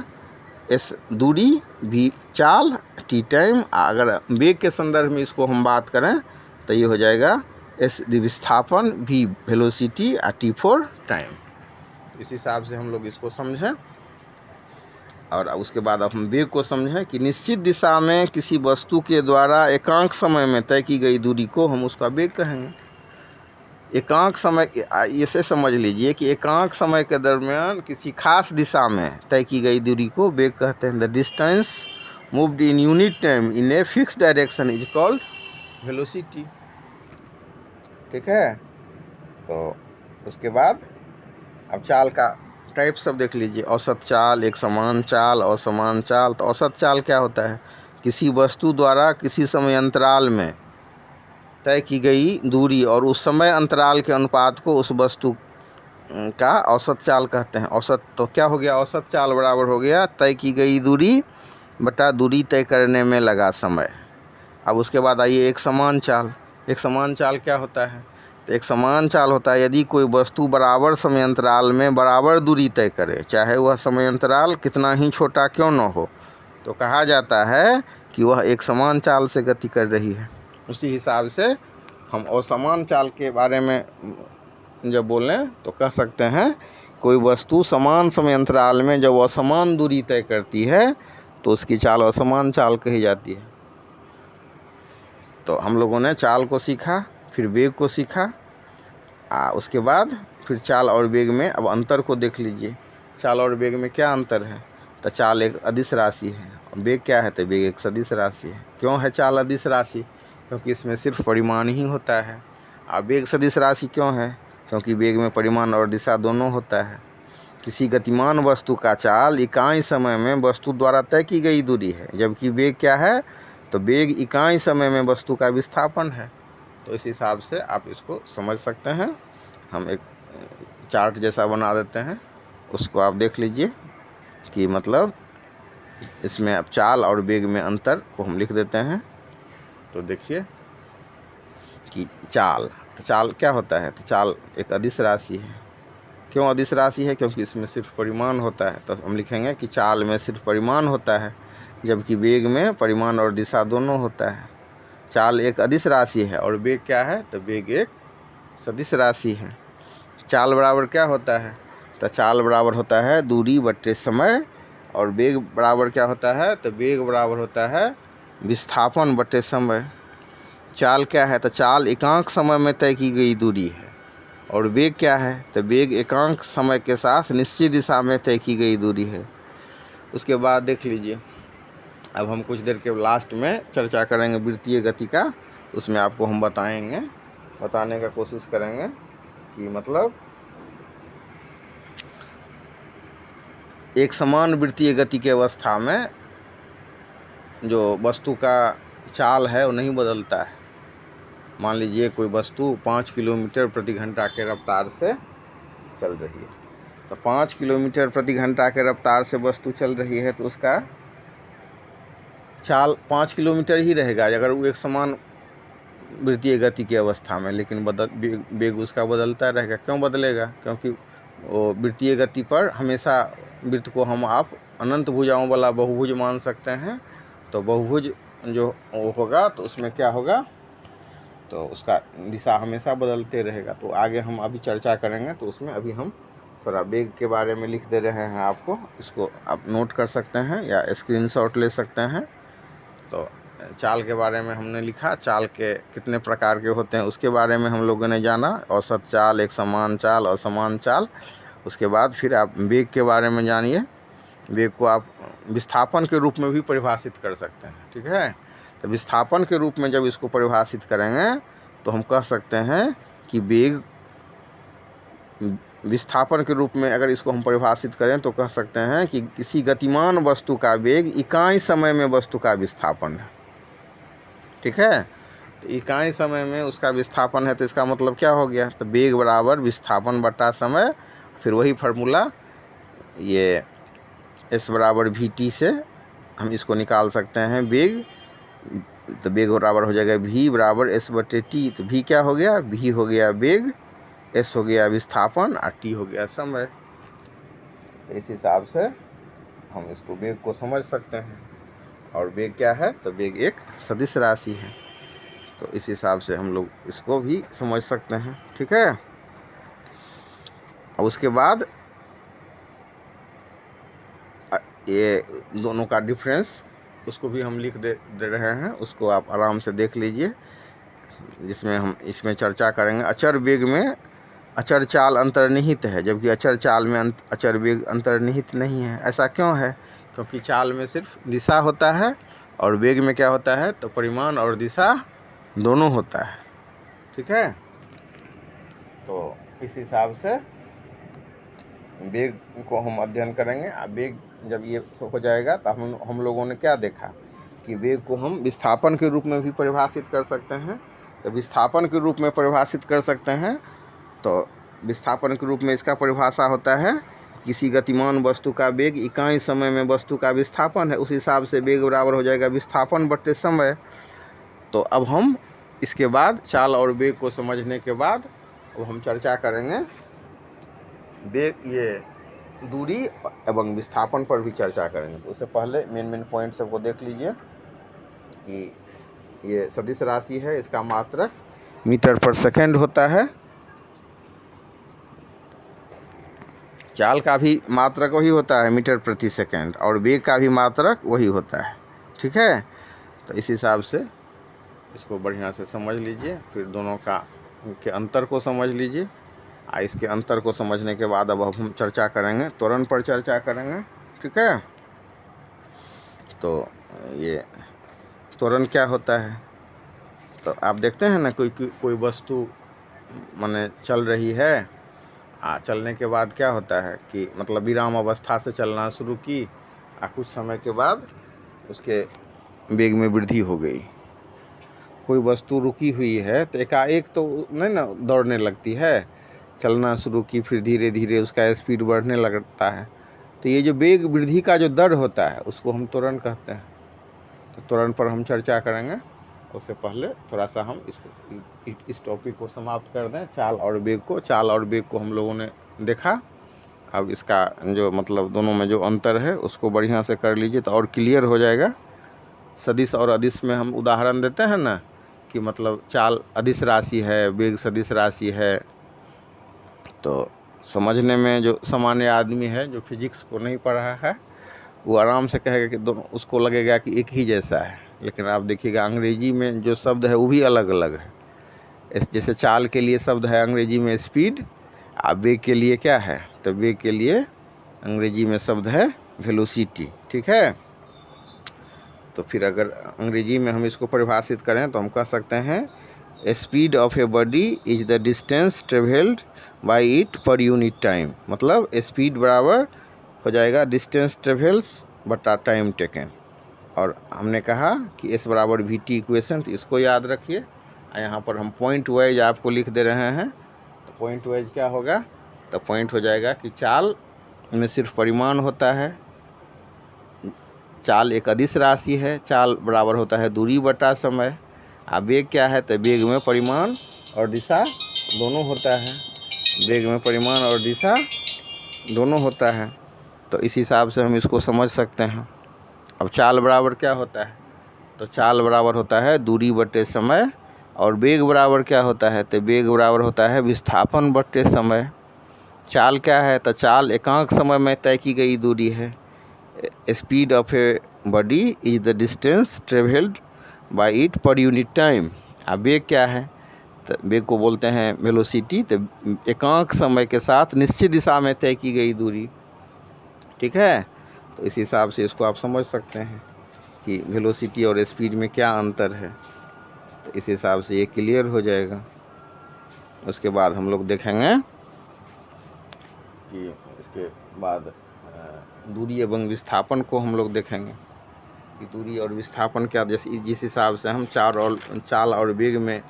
s दूरी, v चाल, t टाइम। अगर वेग के संदर्भ में इसको हम बात करें तो ये हो जाएगा s विस्थापन, v वेलोसिटी और t फॉर टाइम। इस हिसाब से हम लोग इसको समझें। और उसके बाद अब हम वेग को समझें कि निश्चित दिशा में किसी वस्तु के द्वारा एकांक समय में तय की गई दूरी को हम उसका वेग कहेंगे। एकांक समय, इसे समझ लीजिए कि एकांक समय के दरमियान किसी खास दिशा में तय की गई दूरी को वेग कहते हैं। The distance moved in unit time in a fix direction is called velocity. ठीक है। तो उसके बाद अब चाल का टाइप सब देख लीजिए। औसत चाल, एक समान चाल, असमान चाल। तो औसत चाल क्या होता है? किसी वस्तु द्वारा किसी समय अंतराल में तय की गई दूरी और उस समय अंतराल के अनुपात को उस वस्तु का औसत चाल कहते हैं। औसत तो क्या हो गया? औसत चाल बराबर हो गया तय की गई दूरी बटा दूरी तय करने में लगा समय। अब उसके बाद आइए एक समान चाल। एक समान चाल क्या होता है? तो एक समान चाल होता है यदि कोई वस्तु बराबर समय अंतराल में बराबर दूरी तय करे, चाहे वह समय अंतराल कितना ही छोटा क्यों न हो, तो कहा जाता है कि वह एक समान चाल से गति कर रही है। उसी हिसाब से हम असमान चाल के बारे में जब बोलें तो कह सकते हैं कोई वस्तु समान समय अंतराल में जब असमान दूरी तय करती है तो उसकी चाल असमान चाल कही जाती है। तो हम लोगों ने चाल को सीखा, फिर वेग को सीखा। उसके बाद फिर चाल और वेग में अब अंतर को देख लीजिए। चाल और वेग में क्या अंतर है? तो चाल एक अदिश राशि है, वेग क्या है? तो वेग एक सदिश राशि है। क्यों है चाल अदिश राशि? क्योंकि इसमें सिर्फ परिमाण ही होता है। और वेग सदिश राशि क्यों है? क्योंकि वेग में परिमाण और दिशा दोनों होता है। किसी गतिमान वस्तु का चाल इकाई समय में वस्तु द्वारा तय की गई दूरी है, जबकि वेग क्या है? तो वेग इकाई समय में वस्तु का विस्थापन है। तो इस हिसाब से आप इसको समझ सकते हैं। हम एक चार्ट जैसा बना देते हैं, उसको आप देख लीजिए कि मतलब इसमें अब चाल और वेग में अंतर को हम लिख देते हैं। तो देखिए कि चाल, तो चाल क्या होता है, तो चाल एक अदिश राशि है। क्यों अदिश राशि है? क्योंकि इसमें सिर्फ परिमाण होता है। तो हम लिखेंगे कि चाल में सिर्फ परिमाण होता है, जबकि वेग में परिमाण और दिशा दोनों होता है। चाल एक अदिश राशि है और वेग क्या है, तो वेग एक सदिश राशि है। चाल बराबर क्या होता है, तो चाल बराबर होता है दूरी बट्टे समय, और वेग बराबर क्या होता है, तो वेग बराबर होता है विस्थापन बट्टे समय। चाल क्या है, तो चाल एकांक समय में तय की गई दूरी है, और वेग क्या है, तो वेग एकांक समय के साथ निश्चित दिशा में तय की गई दूरी है। उसके बाद देख लीजिए, अब हम कुछ देर के लास्ट में चर्चा करेंगे वृत्तीय गति का। उसमें आपको हम बताने का कोशिश करेंगे कि मतलब एक समान वृत्तीय गति की अवस्था में जो वस्तु का चाल है वो नहीं बदलता है। मान लीजिए कोई वस्तु 5 किलोमीटर प्रति घंटा के रफ्तार से चल रही है, तो 5 किलोमीटर प्रति घंटा के रफ्तार से वस्तु चल रही है, तो उसका चाल 5 किलोमीटर ही रहेगा अगर वो एक समान वृत्तीय गति की अवस्था में, लेकिन वेग उसका बदलता रहेगा। क्यों बदलेगा? क्योंकि वो वृत्तीय गति पर हमेशा वृत्त को आप अनंत भुजाओं वाला बहुभुज मान सकते हैं। तो बहुभुज जो वो होगा तो उसमें क्या होगा, तो उसका दिशा हमेशा बदलते रहेगा। तो आगे हम अभी चर्चा करेंगे, तो उसमें अभी हम थोड़ा वेग के बारे में लिख दे रहे हैं आपको। इसको आप नोट कर सकते हैं या स्क्रीनशॉट ले सकते हैं। तो चाल के बारे में हमने लिखा, चाल के कितने प्रकार के होते हैं उसके बारे में हम लोगों ने जाना, औसत चाल, एक समान चाल, असमान चाल। उसके बाद फिर आप वेग के बारे में जानिए। वेग को आप विस्थापन के रूप में भी परिभाषित कर सकते हैं, ठीक है। तो विस्थापन के रूप में जब इसको परिभाषित करेंगे तो हम कह सकते हैं कि वेग विस्थापन के रूप में अगर इसको हम परिभाषित करें तो कह सकते हैं कि किसी गतिमान वस्तु का वेग इकाई समय में वस्तु का विस्थापन है, ठीक है। तो इकाई समय में उसका विस्थापन है, तो इसका मतलब क्या हो गया, तो वेग बराबर विस्थापन बटा समय। फिर वही फार्मूला ये s बराबर vt से हम इसको निकाल सकते हैं वेग। तो वेग बराबर हो जाएगा v बराबर s बटे t। तो v क्या हो गया, v हो गया वेग, s हो गया विस्थापन और t हो गया समय। तो इस हिसाब से हम इसको वेग को समझ सकते हैं। और वेग क्या है, तो वेग एक सदिश राशि है। तो इस हिसाब से हम लोग इसको भी समझ सकते हैं, ठीक है। और उसके बाद ये दोनों का डिफरेंस उसको भी हम लिख दे रहे हैं, उसको आप आराम से देख लीजिए, जिसमें हम इसमें चर्चा करेंगे। अचर वेग में अचर चाल अंतर्निहित है, जबकि अचर चाल में अचर वेग अंतर्निहित नहीं है। ऐसा क्यों है? क्योंकि चाल में सिर्फ दिशा होता है और वेग में क्या होता है, तो परिमाण और दिशा दोनों होता है, ठीक है। तो इस हिसाब से वेग को हम अध्ययन करेंगे। अब वेग जब ये सब हो जाएगा तो हम लोगों ने क्या देखा कि वेग को हम विस्थापन के रूप में भी परिभाषित कर सकते हैं। तो विस्थापन के रूप में परिभाषित कर सकते हैं, तो विस्थापन के रूप में इसका परिभाषा होता है किसी गतिमान वस्तु का वेग इकाई समय में वस्तु का विस्थापन है। उस हिसाब से वेग बराबर हो जाएगा विस्थापन बट्टे समय। तो अब हम इसके बाद चाल और वेग को समझने के बाद अब हम चर्चा करेंगे वेग, ये दूरी एवं विस्थापन पर भी चर्चा करेंगे। तो उससे पहले मेन पॉइंट सबको देख लीजिए कि ये सदिश राशि है, इसका मात्रक मीटर पर सेकंड होता है। चाल का भी मात्रक वही होता है मीटर प्रति सेकंड, और वेग का भी मात्रक वही होता है, ठीक है। तो इस हिसाब से इसको बढ़िया से समझ लीजिए, फिर दोनों के अंतर को समझ लीजिए। इसके अंतर को समझने के बाद अब हम चर्चा करेंगे, त्वरण पर चर्चा करेंगे, ठीक है। तो ये त्वरण क्या होता है, तो आप देखते हैं ना कोई वस्तु माने चल रही है, चलने के बाद क्या होता है कि मतलब विराम अवस्था से चलना शुरू की, कुछ समय के बाद उसके वेग में वृद्धि हो गई। कोई वस्तु रुकी हुई है तो एकाएक तो नहीं ना दौड़ने लगती है, चलना शुरू की, फिर धीरे धीरे उसका स्पीड बढ़ने लगता है। तो ये जो वेग वृद्धि का जो दर होता है उसको हम त्वरण कहते हैं। तो त्वरण पर हम चर्चा करेंगे, उससे पहले थोड़ा सा हम इस टॉपिक को समाप्त कर दें। चाल और वेग को हम लोगों ने देखा। अब इसका जो मतलब दोनों में जो अंतर है उसको बढ़िया से कर लीजिए तो और क्लियर हो जाएगा। सदिश और अदिश में हम उदाहरण देते हैं ना कि मतलब चाल अदिश राशि है, वेग सदिश राशि है। तो समझने में जो सामान्य आदमी है जो फिजिक्स को नहीं पढ़ा है वो आराम से कहेगा कि दोनों, उसको लगेगा कि एक ही जैसा है। लेकिन आप देखिएगा अंग्रेजी में जो शब्द है वो भी अलग अलग है। जैसे चाल के लिए शब्द है अंग्रेजी में स्पीड, और वेग के लिए क्या है, तो वेग के लिए अंग्रेजी में शब्द है वेलोसिटी। ठीक है। तो फिर अगर अंग्रेजी में हम इसको परिभाषित करें तो हम कह सकते हैं speed of a body is the distance travelled by it per unit time. मतलब स्पीड बराबर हो जाएगा डिस्टेंस ट्रेवल्स बटा टाइम टेकन। और हमने कहा कि एस बराबर वी टी इक्वेशन, तो इसको याद रखिए। यहाँ पर हम पॉइंट वाइज आपको लिख दे रहे हैं। तो पॉइंट वाइज क्या होगा, तो पॉइंट हो जाएगा कि चाल में सिर्फ परिमाण होता है। चाल एक अदिश राशि है, चाल बराबर होता है दूरी बटा समय। वेग क्या है, तो वेग में परिमाण और दिशा दोनों होता है। वेग में परिमाण और दिशा दोनों होता है। तो इस हिसाब से हम इसको समझ सकते हैं। अब चाल बराबर क्या होता है, तो चाल बराबर होता है दूरी बटे समय। और वेग बराबर क्या होता है, तो वेग बराबर होता है विस्थापन बटे समय। चाल क्या है, तो चाल एकांक समय में तय की गई दूरी है। Speed of a body is the distance travelled by it per unit time. अब वेग क्या है, तो वेग को बोलते हैं वेलोसिटी। तो एकांक समय के साथ निश्चित दिशा में तय की गई दूरी। ठीक है। तो इस हिसाब से इसको आप समझ सकते हैं कि वेलोसिटी और स्पीड में क्या अंतर है। तो इस हिसाब से ये क्लियर हो जाएगा। उसके बाद हम लोग देखेंगे कि इसके बाद दूरी एवं विस्थापन को हम लोग देखेंगे कि दूरी और विस्थापन क्या, जैसे जिस हिसाब से हम चाल और वेग में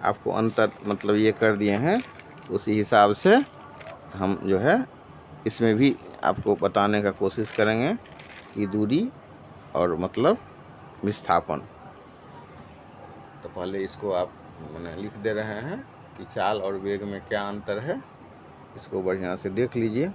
आपको अंतर मतलब ये कर दिए हैं, उसी हिसाब से हम जो है इसमें भी आपको बताने का कोशिश करेंगे कि दूरी और मतलब विस्थापन। तो पहले इसको आप मैंने लिख दे रहे हैं कि चाल और वेग में क्या अंतर है, इसको बढ़िया से देख लीजिए।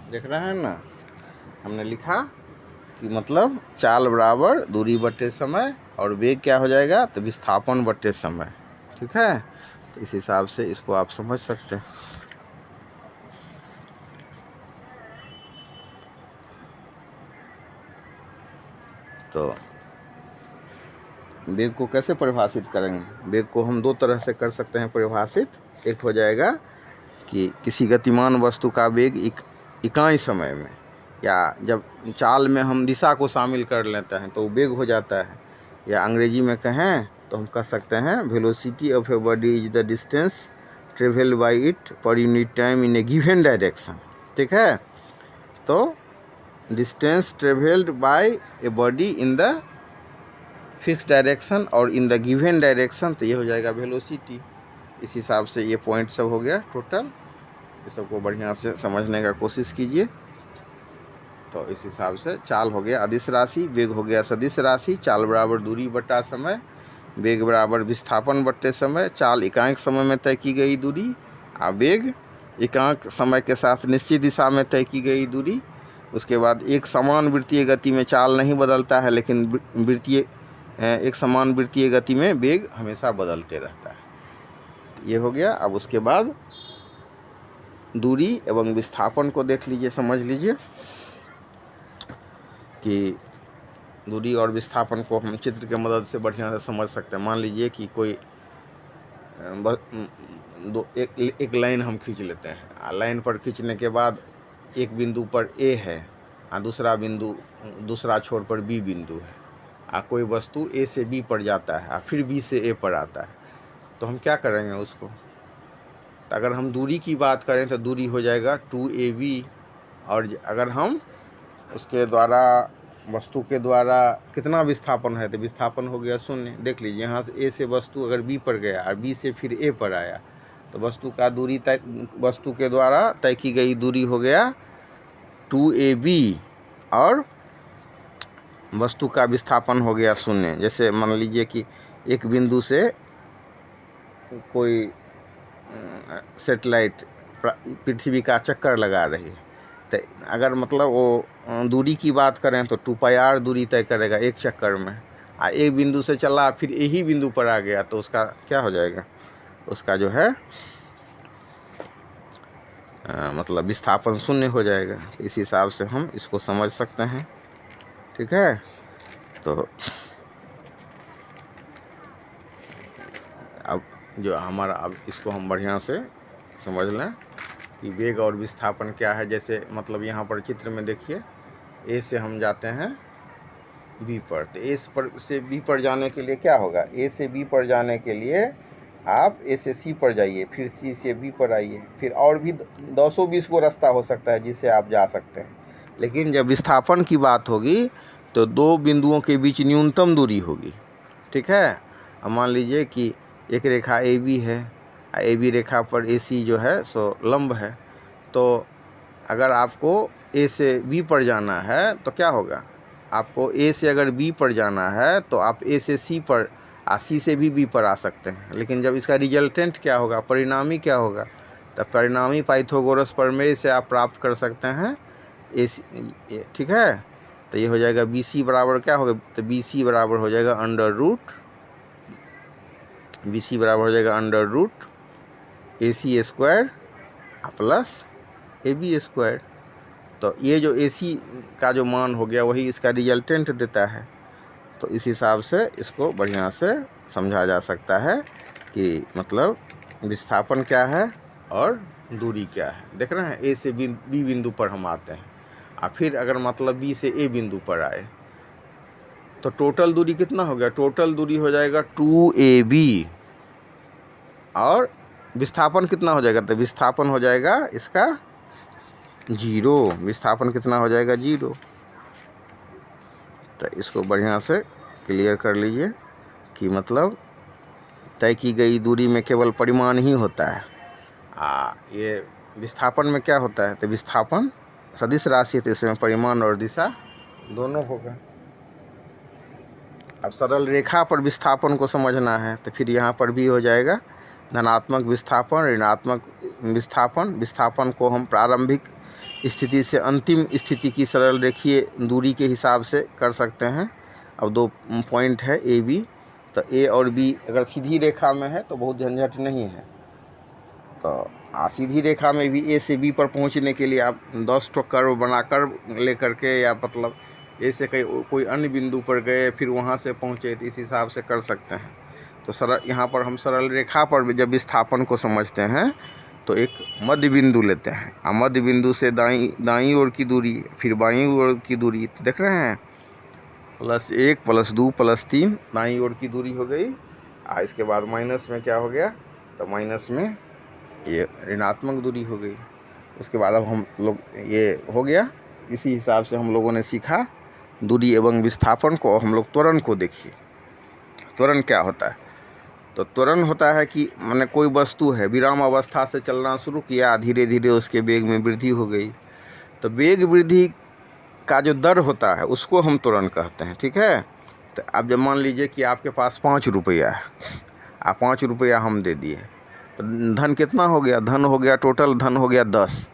देख रहे हैं ना, हमने लिखा कि मतलब चाल बराबर दूरी बटे समय और वेग क्या हो जाएगा, तो विस्थापन बटे समय। ठीक है। तो इस हिसाब से इसको आप समझ सकते हैं। तो वेग को कैसे परिभाषित करेंगे, वेग को हम दो तरह से कर सकते हैं परिभाषित। एक हो जाएगा कि किसी गतिमान वस्तु का वेग इकाई समय में, या जब चाल में हम दिशा को शामिल कर लेते हैं तो वेग हो जाता है। या अंग्रेजी में कहें तो हम कह सकते हैं velocity of a body is the distance travel by it per unit time in A given direction. ठीक है। तो distance travelled by a body in the fix direction और इन द गिवन डायरेक्शन, तो ये हो जाएगा वेलोसिटी। इस हिसाब से ये पॉइंट सब हो गया टोटल। इस सबको बढ़िया से समझने का कोशिश कीजिए। तो इस हिसाब से चाल हो गया अदिश राशि, वेग हो गया सदिश राशि। चाल बराबर दूरी बटा समय, वेग बराबर विस्थापन बटे समय। चाल एकांक समय में तय की गई दूरी, और वेग एकांक समय के साथ निश्चित दिशा में तय की गई दूरी। उसके बाद एक समान वृत्तीय गति में चाल नहीं बदलता है, लेकिन एक समान वृत्तीय गति में वेग हमेशा बदलते रहता है। ये हो गया। अब उसके बाद दूरी एवं विस्थापन को देख लीजिए, समझ लीजिए कि दूरी और विस्थापन को हम चित्र के मदद से बढ़िया से समझ सकते हैं। मान लीजिए कि कोई एक लाइन हम खींच लेते हैं। लाइन पर खींचने के बाद एक बिंदु पर ए है और दूसरा छोर पर बी बिंदु है, कोई वस्तु ए से बी पर जाता है और फिर बी से ए पर आता है, तो हम क्या करेंगे उसको? तो अगर हम दूरी की बात करें तो दूरी हो जाएगा 2ab, और अगर हम उसके द्वारा वस्तु के द्वारा कितना विस्थापन है, तो विस्थापन हो गया 0। देख लीजिए, यहाँ से ए से वस्तु अगर बी पर गया और बी से फिर ए पर आया, तो वस्तु का दूरी वस्तु के द्वारा तय की गई दूरी हो गया 2ab, और वस्तु का विस्थापन हो गया 0। जैसे मान लीजिए कि एक बिंदु से कोई सैटेलाइट पृथ्वी का चक्कर लगा रही है, तो अगर मतलब वो दूरी की बात करें तो 2πr दूरी तय करेगा एक चक्कर में, एक बिंदु से चला फिर यही बिंदु पर आ गया, तो उसका क्या हो जाएगा? उसका जो है मतलब विस्थापन 0 हो जाएगा। इस हिसाब से हम इसको समझ सकते हैं, ठीक है। तो अब जो हमारा, अब इसको हम बढ़िया से समझ लें कि वेग और विस्थापन क्या है। जैसे मतलब यहाँ पर चित्र में देखिए, ए से हम जाते हैं बी पर, तो ए से बी पर जाने के लिए क्या होगा? ए से बी पर जाने के लिए आप ए से सी पर जाइए, फिर सी से बी पर आइए, फिर और भी 220 को रास्ता हो सकता है जिससे आप जा सकते हैं। लेकिन जब विस्थापन की बात होगी तो दो बिंदुओं के बीच न्यूनतम दूरी होगी, ठीक है। अब मान लीजिए कि एक रेखा ए बी है, ए बी रेखा पर ए सी जो है सो लंब है, तो अगर आपको ए से बी पर जाना है तो क्या होगा? आपको ए से अगर बी पर जाना है तो आप ए से सी पर, सी से भी बी पर आ सकते हैं। लेकिन जब इसका रिजल्टेंट क्या होगा, परिणामी क्या होगा, तो परिणामी पाइथागोरस प्रमेय से आप प्राप्त कर सकते हैं ए सी, ठीक है। तो ये हो जाएगा बी सी बराबर क्या होगा? तो बी सी बराबर हो जाएगा under root A C square plus A B square. तो ये जो ए सी का जो मान हो गया वही इसका रिजल्टेंट देता है। तो इस हिसाब से इसको बढ़िया से समझा जा सकता है कि मतलब विस्थापन क्या है और दूरी क्या है। देख रहे हैं, ए से बी बिंदु पर हम आते हैं, और फिर अगर मतलब बी से ए बिंदु पर आए तो टोटल दूरी कितना हो गया? टोटल दूरी हो जाएगा 2ab, और विस्थापन कितना हो जाएगा? तो विस्थापन हो जाएगा इसका 0। विस्थापन कितना हो जाएगा? 0। तो इसको बढ़िया से क्लियर कर लीजिए कि मतलब तय की गई दूरी में केवल परिमाण ही होता है, ये विस्थापन में क्या होता है? तो विस्थापन सदिश राशि है, तो इसमें परिमाण और दिशा दोनों होगा। अब सरल रेखा पर विस्थापन को समझना है तो फिर यहाँ पर भी हो जाएगा धनात्मक विस्थापन, ऋणात्मक विस्थापन। विस्थापन को हम प्रारंभिक स्थिति से अंतिम स्थिति की सरल रेखीय दूरी के हिसाब से कर सकते हैं। अब दो पॉइंट है ए बी, तो ए और बी अगर सीधी रेखा में है तो बहुत झंझट नहीं है। तो सीधी रेखा में भी ए से बी पर पहुंचने के लिए आप 10 ठो कर्व बनाकर लेकर के, या मतलब ए से कोई अन्य बिंदु पर गए फिर वहां से पहुंचे, तो इस हिसाब से कर सकते हैं। तो सरल, यहाँ पर हम सरल रेखा पर जब विस्थापन को समझते हैं तो एक मध्य बिंदु लेते हैं, और मध्य बिंदु से दाईं ओर की दूरी, फिर बाईं ओर की दूरी, तो देख रहे हैं +1 +2 +3 दाईं ओर की दूरी हो गई। इसके बाद माइनस में क्या हो गया? तो माइनस में ये ऋणात्मक दूरी हो गई। उसके बाद अब हम लोग ये हो गया। इसी हिसाब से हम लोगों ने सीखा दूरी एवं विस्थापन को। हम लोग त्वरण को देखिए। त्वरण क्या होता है? तो त्वरण होता है कि माने कोई वस्तु है, विराम अवस्था से चलना शुरू किया, धीरे धीरे उसके वेग में वृद्धि हो गई, तो वेग वृद्धि का जो दर होता है उसको हम त्वरण कहते हैं, ठीक है। तो अब जब मान लीजिए कि आपके पास 5 रुपया है, 5 रुपया हम दे दिए, तो धन कितना हो गया? धन हो गया, टोटल धन हो गया 10।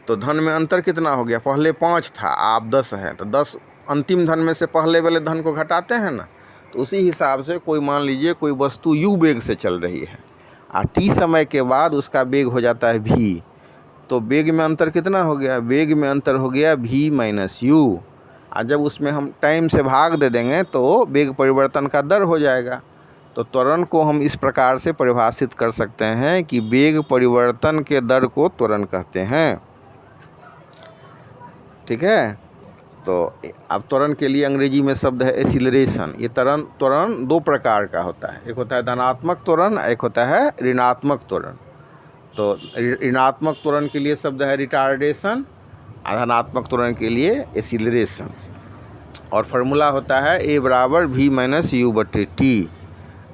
तो धन में अंतर कितना हो गया? पहले 5 था, आप 10 हैं, तो 10 अंतिम धन में से पहले वाले धन को घटाते हैं ना। तो उसी हिसाब से कोई मान लीजिए कोई वस्तु u वेग से चल रही है, और t समय के बाद उसका वेग हो जाता है v, तो वेग में अंतर कितना हो गया? वेग में अंतर हो गया v - u, और जब उसमें हम टाइम से भाग दे देंगे तो वेग परिवर्तन का दर हो जाएगा। तो त्वरण को हम इस प्रकार से परिभाषित कर सकते हैं कि वेग परिवर्तन के दर को त्वरण कहते हैं। ठीक है। तो अब त्वरण के लिए अंग्रेजी में शब्द है एक्सीलरेशन। ये त्वरण दो प्रकार का होता है, एक होता है धनात्मक त्वरण, एक होता है ऋणात्मक त्वरण। तो ऋणात्मक त्वरण के लिए शब्द है रिटार्डेशन, धनात्मक त्वरण के लिए एक्सीलरेशन। और फार्मूला होता है ए बराबर वी माइनस यू बटे टी।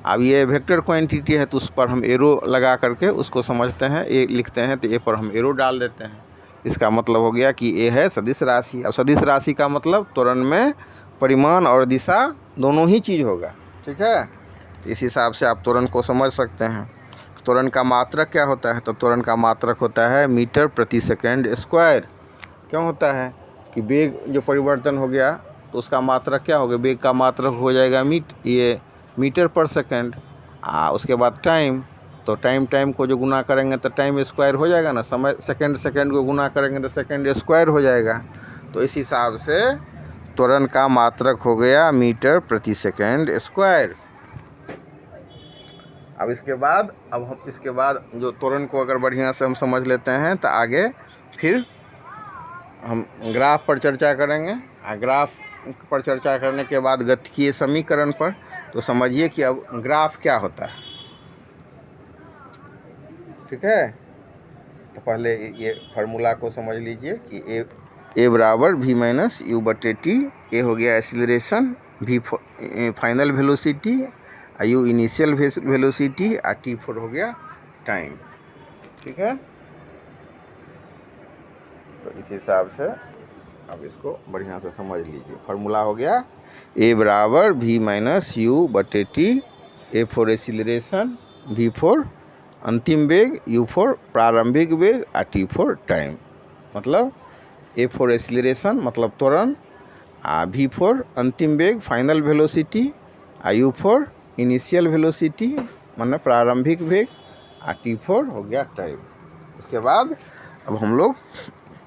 अब ये वेक्टर क्वांटिटी है तो उस पर हम एरो लगा करके उसको समझते हैं, ए लिखते हैं तो ए पर हम एरो डाल देते हैं। इसका मतलब हो गया कि ए है सदिश राशि। अब सदिश राशि का मतलब त्वरण में परिमाण और दिशा दोनों ही चीज़ होगा, ठीक है। इस हिसाब से आप त्वरण को समझ सकते हैं। त्वरण का मात्रक क्या होता है? तो त्वरण का मात्रक होता है मीटर प्रति सेकंड स्क्वायर। क्यों होता है कि वेग जो परिवर्तन हो गया तो उसका मात्रक क्या हो गया? वेग का मात्रक हो जाएगा मीटर पर सेकंड। उसके बाद टाइम, तो टाइम को जो गुना करेंगे तो टाइम स्क्वायर हो जाएगा ना। समय सेकंड को गुना करेंगे तो सेकंड स्क्वायर हो जाएगा। तो इस हिसाब से त्वरण का मात्रक हो गया मीटर प्रति सेकंड स्क्वायर। अब इसके बाद जो त्वरण को अगर बढ़िया से हम समझ लेते हैं तो आगे फिर हम ग्राफ पर चर्चा करेंगे। ग्राफ पर चर्चा करने के बाद गतिकीय समीकरण पर। तो समझिए कि अब ग्राफ क्या होता है, ठीक है। तो पहले ये फार्मूला को समझ लीजिए कि ए बराबर वी माइनस यू बटे टी। ए हो गया acceleration, V final velocity, U initial velocity, और टी फोर हो गया टाइम, ठीक है। तो इस हिसाब से अब इसको बढ़िया से समझ लीजिए। फार्मूला हो गया ए बराबर वी माइनस यू बटे T. A for acceleration, V for अंतिम वेग, यू फॉर प्रारंभिक वेग, और टी फॉर टाइम। मतलब ए फॉर एक्सीलरेशन मतलब त्वरण, वी फॉर अंतिम वेग final velocity, you for initial velocity मतलब प्रारंभिक वेग, और टी फॉर हो गया टाइम। उसके बाद अब हम लोग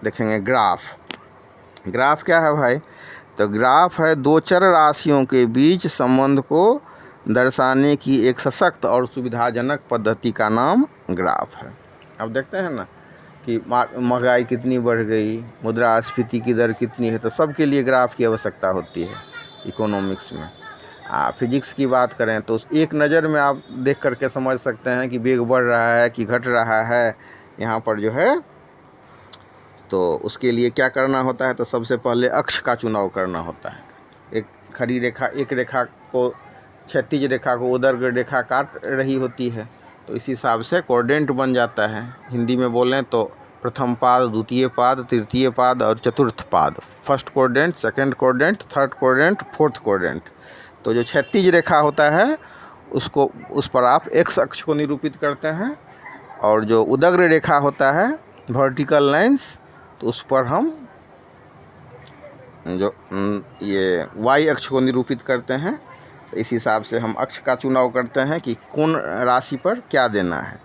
देखेंगे ग्राफ क्या है भाई? तो ग्राफ है दो चर राशियों के बीच संबंध को दर्शाने की एक सशक्त और सुविधाजनक पद्धति का नाम ग्राफ है। अब देखते हैं ना कि महंगाई कितनी बढ़ गई, मुद्रास्फीति की दर कितनी है, तो सबके लिए ग्राफ की आवश्यकता होती है इकोनॉमिक्स में। फिजिक्स की बात करें तो एक नज़र में आप देख करके समझ सकते हैं कि वेग बढ़ रहा है कि घट रहा है यहाँ पर जो है। तो उसके लिए क्या करना होता है? तो सबसे पहले अक्ष का चुनाव करना होता है। एक खड़ी रेखा, एक रेखा को क्षैतिज रेखा को ऊर्ध्वाधर रेखा काट रही होती है, तो इस हिसाब से कोऑर्डिनेट बन जाता है। हिंदी में बोलें तो प्रथम पाद, द्वितीय पाद, तृतीय पाद और चतुर्थ पाद। First coordinate, second coordinate, third coordinate, fourth coordinate. तो जो क्षैतिज रेखा होता है उसको, उस पर आप एक्स अक्ष को निरूपित करते हैं, और जो ऊर्ध्वाधर रेखा होता है वर्टिकल लाइंस, तो उस पर हम जो ये वाई अक्ष को निरूपित करते हैं। तो इस हिसाब से हम अक्ष का चुनाव करते हैं कि कौन राशि पर क्या देना है।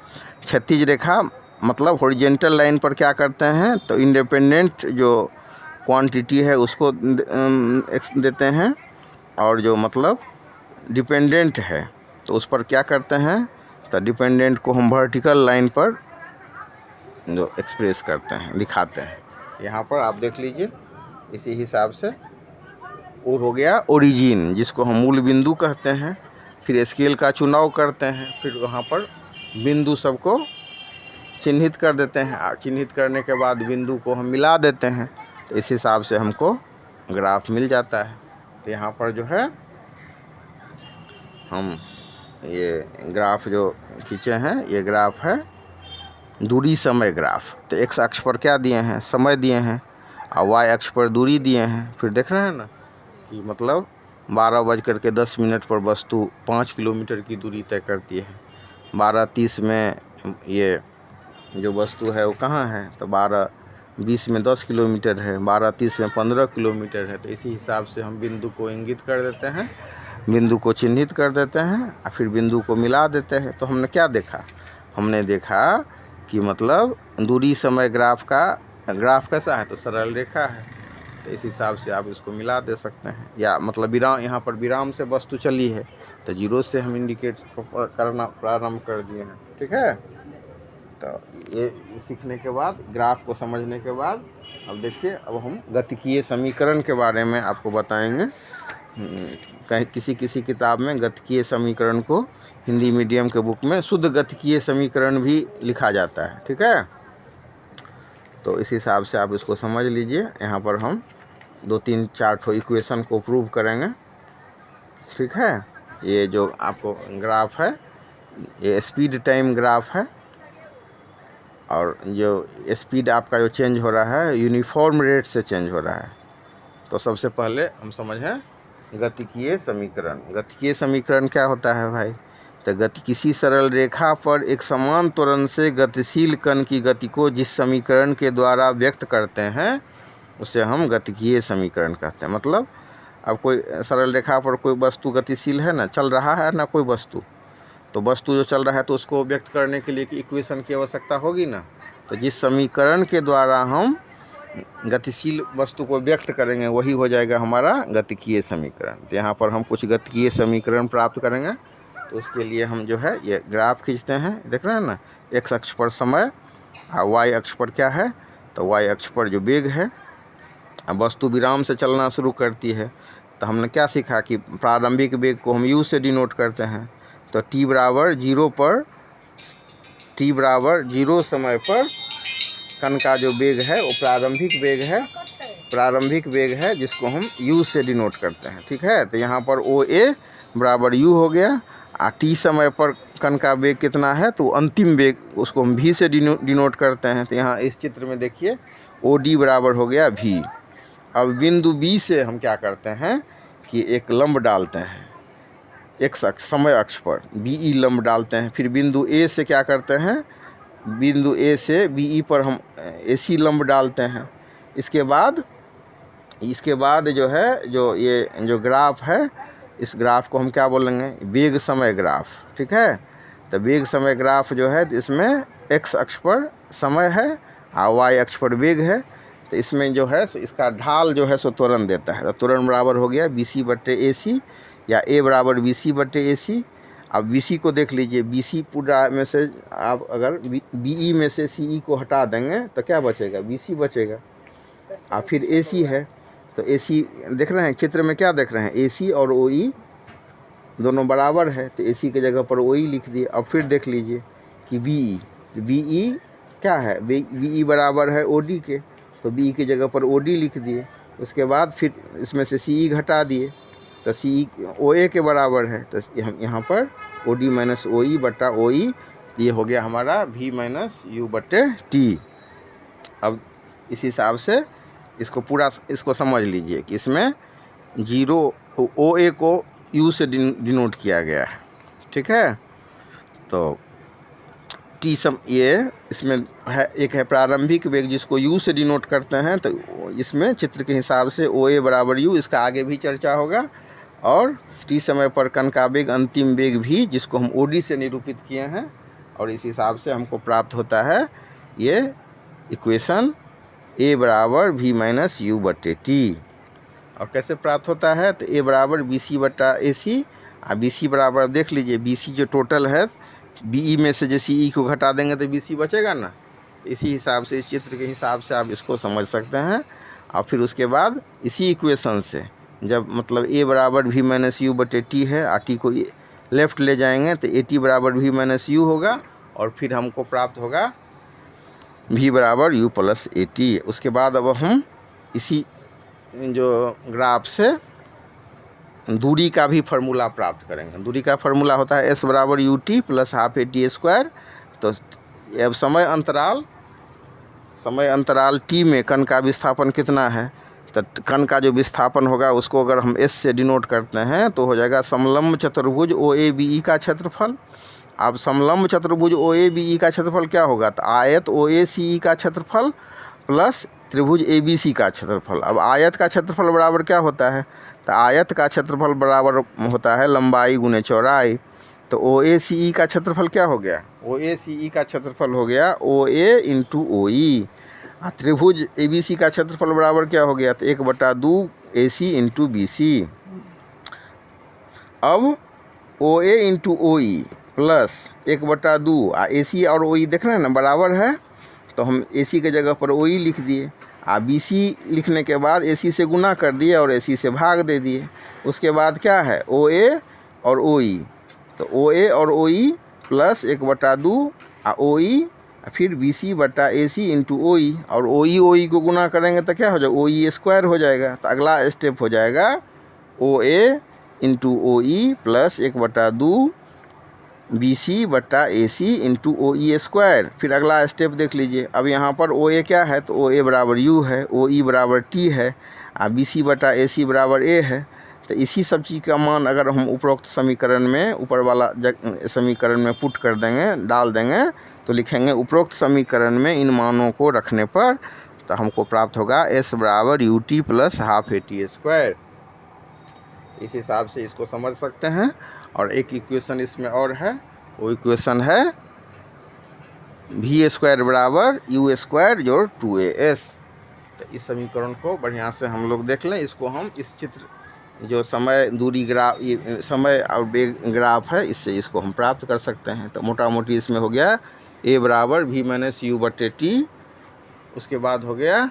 क्षैतिज रेखा मतलब हॉरिजेंटल लाइन पर क्या करते हैं? तो इंडिपेंडेंट जो क्वांटिटी है उसको देते हैं, और जो मतलब डिपेंडेंट है तो उस पर क्या करते हैं? तो डिपेंडेंट को हम वर्टिकल लाइन पर जो एक्सप्रेस करते हैं, दिखाते हैं। यहाँ पर आप देख लीजिए। इसी हिसाब से वो हो गया ओरिजिन, जिसको हम मूल बिंदु कहते हैं। फिर स्केल का चुनाव करते हैं, फिर वहाँ पर बिंदु सबको चिन्हित कर देते हैं। चिन्हित करने के बाद बिंदु को हम मिला देते हैं, तो इस हिसाब से हमको ग्राफ मिल जाता है। तो यहाँ पर जो है हम ये ग्राफ जो खींचे हैं, ये ग्राफ है दूरी समय ग्राफ। तो एक्स अक्ष पर क्या दिए हैं? समय दिए हैं, और वाई अक्ष पर दूरी दिए हैं। फिर देख रहे हैं ना कि मतलब 12:10 पर वस्तु 5 किलोमीटर की दूरी तय करती है। 12:30 में ये जो वस्तु है वो कहाँ है? तो 12:20 में 10 किलोमीटर है, 12:30 में 15 किलोमीटर है। तो इसी हिसाब से हम बिंदु को इंगित कर देते हैं, बिंदु को चिन्हित कर देते हैं, और फिर बिंदु को मिला देते हैं। तो हमने क्या देखा? हमने देखा कि मतलब दूरी समय ग्राफ कैसा है? तो सरल रेखा है। तो इस हिसाब से आप इसको मिला दे सकते हैं, या मतलब विराम, यहाँ पर विराम से वस्तु चली है तो जीरो से हम इंडिकेट करना प्रारंभ कर दिए हैं, ठीक है। तो ये सीखने के बाद, ग्राफ को समझने के बाद, अब देखिए अब हम गतिकीय समीकरण के बारे में आपको बताएंगे। कहीं किसी किताब में गतिकीय समीकरण को हिंदी मीडियम के बुक में शुद्ध गतिकीय समीकरण भी लिखा जाता है, ठीक है। तो इस हिसाब से आप इसको समझ लीजिए। यहाँ पर हम 2-3-4 ठो इक्वेशन को प्रूव करेंगे, ठीक है। ये जो आपको ग्राफ है ये स्पीड टाइम ग्राफ है, और जो स्पीड आपका जो चेंज हो रहा है यूनिफॉर्म रेट से चेंज हो रहा है। तो सबसे पहले हम समझें गतिकीय समीकरण। गतिकीय समीकरण क्या होता है भाई? तो किसी सरल रेखा पर एक समान त्वरण से गतिशील कण की गति को जिस समीकरण के द्वारा व्यक्त करते हैं उसे हम गतिकीय समीकरण कहते हैं। मतलब अब कोई सरल रेखा पर कोई वस्तु गतिशील है ना, चल रहा है ना कोई वस्तु, तो वस्तु जो चल रहा है तो उसको व्यक्त करने के लिए कि इक्वेशन की आवश्यकता होगी ना। तो जिस समीकरण के द्वारा हम गतिशील वस्तु को व्यक्त करेंगे वही हो जाएगा हमारा गतिकीय समीकरण। तो यहाँ पर हम कुछ गतिकीय समीकरण प्राप्त करेंगे। तो उसके लिए हम जो है ये ग्राफ खींचते हैं, देख रहे हैं ना, एक्स अक्ष पर समय और वाई अक्ष पर क्या है, तो वाई अक्ष पर जो वेग है। अब वस्तु विराम से चलना शुरू करती है तो हमने क्या सीखा कि प्रारंभिक वेग को हम यू से डिनोट करते हैं। तो t बराबर 0 पर, t बराबर 0 समय पर कण का जो वेग है वो प्रारंभिक वेग है जिसको हम u से डिनोट करते हैं, ठीक है। तो यहाँ पर ओ ए बराबर u हो गया, और t समय पर कण का वेग कितना है तो अंतिम वेग उसको हम v से डिनोट करते हैं। तो यहाँ इस चित्र में देखिए ओ डी बराबर हो गया v। अब बिंदु B से हम क्या करते हैं कि एक लंब डालते हैं एक्स अक्ष समय अक्ष पर, BE लंब डालते हैं। फिर बिंदु A से क्या करते हैं, बिंदु A से BE पर हम AC लंब डालते हैं। इसके बाद जो है ये जो ग्राफ है, इस ग्राफ को हम क्या बोलेंगे, वेग समय ग्राफ, ठीक है। तो वेग समय ग्राफ जो है इसमें x अक्ष पर समय है और y अक्ष पर वेग है। तो इसमें जो है इसका ढाल जो है सो त्वरण देता है। तो त्वरण बराबर हो गया BC/AC, या A बराबर BC/AC। अब BC को देख लीजिए, BC पूरा में से आप अगर BE में से CE को हटा देंगे तो क्या बचेगा, BC बचेगा। और फिर AC है, तो AC देख रहे हैं चित्र में, क्या देख रहे हैं, AC और OE दोनों बराबर है, तो AC की जगह पर OE लिख दिए। अब फिर देख लीजिए कि BE क्या है, BE बराबर है OD के, तो BE की जगह पर OD लिख दिए। उसके बाद फिर इसमें से CE घटा दिए, तो CE OA के बराबर है, तो हम यहाँ पर OD माइनस OE बटा OE, ये हो गया हमारा V माइनस U बटे T। अब इस हिसाब से इसको समझ लीजिए कि इसमें 0 OA को U से डिनोट किया गया है, ठीक है। तो T ये इसमें है, एक है प्रारंभिक वेग जिसको U से डिनोट करते हैं। तो इसमें चित्र के हिसाब से OA बराबर U, इसका आगे भी चर्चा होगा। और T समय पर कण का वेग, अंतिम वेग भी, जिसको हम OD से निरूपित किए हैं। और इस हिसाब से हमको प्राप्त होता है ये इक्वेशन A बराबर V माइनस U बटे T। और कैसे प्राप्त होता है, तो A बराबर BC बटा AC, और BC बराबर देख लीजिए, BC जो टोटल है, BE में से जो CE को घटा देंगे तो BC बचेगा ना। तो इसी हिसाब से, इस चित्र के हिसाब से आप इसको समझ सकते हैं। और फिर उसके बाद इसी इक्वेशन से जब मतलब A बराबर V माइनस U बटे T है, और T को लेफ़्ट ले जाएंगे तो AT बराबर V माइनस U होगा, और फिर हमको प्राप्त होगा V बराबर U प्लस AT। उसके बाद अब हम इसी जो ग्राफ से दूरी का भी फार्मूला प्राप्त करेंगे। दूरी का फार्मूला होता है S बराबर UT plus half AT square. तो अब समय अंतराल T में कण का विस्थापन कितना है, तो कण का जो विस्थापन होगा उसको अगर हम S से डिनोट करते हैं तो हो जाएगा समलंब चतुर्भुज OABE का क्षेत्रफल। अब समलंब चतुर्भुज OABE का क्षेत्रफल क्या होगा, तो आयत OACE का क्षेत्रफल प्लस त्रिभुज ABC का क्षेत्रफल। अब आयत का क्षेत्रफल बराबर क्या होता है, तो आयत का क्षेत्रफल बराबर होता है लंबाई गुने चौड़ाई। तो OACE का क्षेत्रफल क्या हो गया, OACE का क्षेत्रफल हो गया OA इंटू OE। त्रिभुज ABC का क्षेत्रफल बराबर क्या हो गया, तो 1/2 AC इंटू BC। अब OA इंटू OE प्लस 1/2 ए सी और ओ ई देख रहे हैं ना बराबर है, तो हम ए सी के जगह पर ओ ई लिख दिए। बी सी लिखने के बाद ए सी से गुना कर दिए और ए सी से भाग दे दिए। उसके बाद क्या है, ओ ए और ओ ई, तो ओ ए और ओ ई प्लस 1/2 ओ ई, फिर बी सी बटा ए सी इंटू ओ ई, और ओ ई को गुना करेंगे तो क्या हो जाएगा, ओ ई स्क्वायर हो जाएगा। तो अगला स्टेप हो जाएगा O A into O E plus 1/2 B C बटा A C into O E square. फिर अगला स्टेप देख लीजिए, अब यहाँ पर ओ ए क्या है, तो ओ ए बराबर यू है, ओ ई बराबर टी है, बी सी बटा ए सी बराबर ए है। तो इसी सब चीज़ का मान अगर हम उपरोक्त समीकरण में, ऊपर वाला समीकरण में पुट कर देंगे, डाल देंगे, तो लिखेंगे उपरोक्त समीकरण में इन मानों को रखने पर तो हमको प्राप्त होगा एस बराबर u t plus half a t square. इस हिसाब से इसको समझ सकते हैं। और एक इक्वेशन इसमें और है, वो इक्वेशन है वी स्क्वायर बराबर यू स्क्वायर जोड़ 2as। तो इस समीकरण को बढ़िया से हम लोग देख लें। इसको हम इस चित्र जो समय दूरी ग्राफ, समय और वेग ग्राफ है, इससे इसको हम प्राप्त कर सकते हैं। तो मोटा मोटी इसमें हो गया a बराबर v माइनस यू बटे टी, उसके बाद हो गया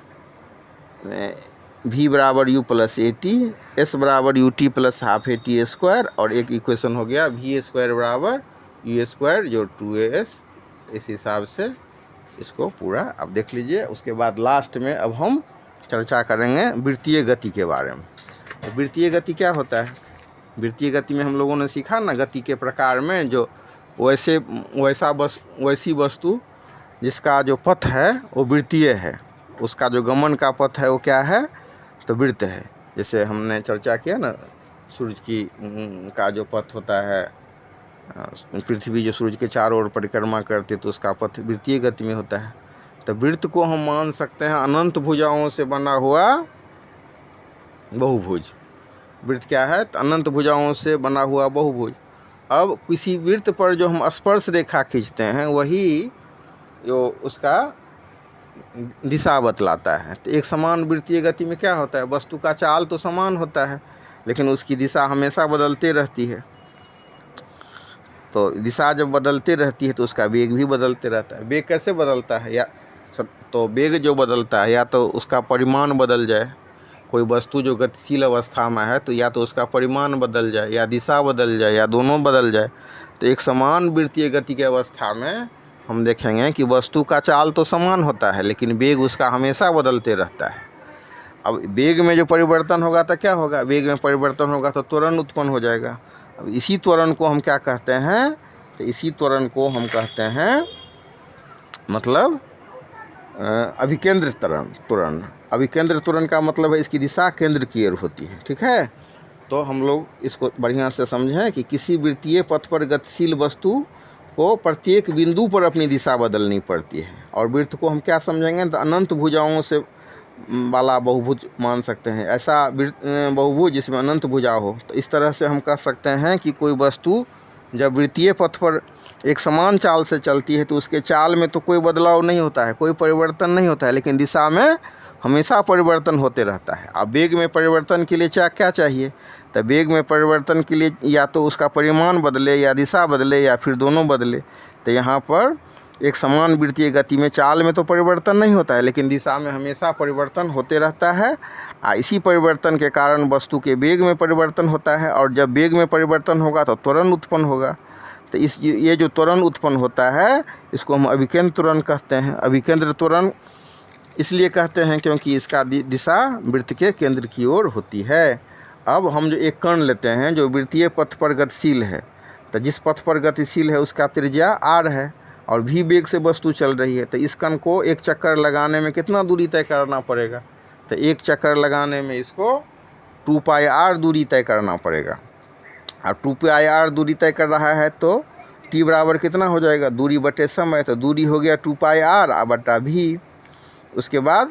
v बराबर u plus a t, s बराबर u t plus half a t square, और एक इक्वेशन हो गया v स्क्वायर बराबर यू स्क्वायर जो 2as। इस हिसाब से इसको पूरा अब देख लीजिए। उसके बाद लास्ट में अब हम चर्चा करेंगे वृत्तीय गति के बारे में। वृत्तीय गति क्या होता है, वृत्तीय गति में हम लोगों ने सीखा ना, गति के प्रकार में जो वैसी वस्तु जिसका जो पथ है वो वृत्तीय है, उसका जो गमन का पथ है वो क्या है, तो वृत्त है। जैसे हमने चर्चा किया ना, सूर्य की का जो पथ होता है, पृथ्वी जो सूर्य के चारों ओर परिक्रमा करती तो उसका पथ वृत्तीय गति में होता है। तो वृत्त को हम मान सकते हैं अनंत भुजाओं से बना हुआ बहुभुज। वृत्त क्या है, तो अनंत भुजाओं से बना हुआ बहुभुज। अब किसी वृत्त पर जो हम स्पर्श रेखा खींचते हैं वही जो उसका दिशा बतलाता है। तो एक समान वृत्तीय गति में क्या होता है, वस्तु का चाल तो समान होता है लेकिन उसकी दिशा हमेशा बदलते रहती है। तो दिशा जब बदलते रहती है तो उसका वेग भी बदलते रहता है। वेग कैसे बदलता है, या तो वेग जो बदलता है या तो उसका परिमाण बदल जाए, कोई वस्तु जो गतिशील अवस्था में है तो या तो उसका परिमाण बदल जाए या दिशा बदल जाए या दोनों बदल जाए। तो एक समान वृत्तीय गति की अवस्था में हम देखेंगे कि वस्तु का चाल तो समान होता है लेकिन वेग उसका हमेशा बदलते रहता है। अब वेग में जो परिवर्तन होगा तो क्या होगा, वेग में परिवर्तन होगा तो त्वरण उत्पन्न हो जाएगा। अब इसी त्वरण को हम क्या कहते हैं, तो इसी त्वरण को हम कहते हैं मतलब अभिकेंद्र त्वरण। अभिकेंद्र त्वरण का मतलब है इसकी दिशा केंद्र की ओर होती है, ठीक है। तो हम लोग इसको बढ़िया से समझें कि किसी वृत्तीय पथ पर गतिशील वस्तु को प्रत्येक बिंदु पर अपनी दिशा बदलनी पड़ती है। और वृत्त को हम क्या समझेंगे, तो अनंत भुजाओं से वाला बहुभुज मान सकते हैं। ऐसा बहुभुज जिसमें अनंत भुजा हो। तो इस तरह से हम कह सकते हैं कि कोई वस्तु जब वृत्तीय पथ पर एक समान चाल से चलती है तो उसके चाल में तो कोई बदलाव नहीं होता है, कोई परिवर्तन नहीं होता है, लेकिन दिशा में हमेशा परिवर्तन होते रहता है। अब वेग में परिवर्तन के लिए क्या चाहिए, तो वेग में परिवर्तन के लिए या तो उसका परिमाण बदले या दिशा बदले या फिर दोनों बदले। तो यहाँ पर एक समान वृत्तीय गति में चाल में तो परिवर्तन नहीं होता है लेकिन दिशा में हमेशा परिवर्तन होते रहता है। इसी परिवर्तन के कारण वस्तु के वेग में परिवर्तन होता है, और जब वेग में परिवर्तन होगा तो त्वरण उत्पन्न होगा। तो ये जो त्वरण उत्पन्न होता है इसको हम अभिकेंद्र त्वरण कहते हैं। अभिकेंद्र त्वरण इसलिए कहते हैं क्योंकि इसका दिशा वृत्त के केंद्र की ओर होती है। अब हम जो एक कण लेते हैं जो वृत्तीय पथ पर गतिशील है, तो जिस पथ पर गतिशील है उसका त्रिज्या r है और v वेग से वस्तु चल रही है। तो इस कण को एक चक्कर लगाने में कितना दूरी तय करना पड़ेगा, तो एक चक्कर लगाने में इसको 2πr दूरी तय करना पड़ेगा। और 2πr दूरी तय कर रहा है तो t बराबर कितना हो जाएगा, दूरी बटे समय। तो दूरी हो गया 2πr बटा v। उसके बाद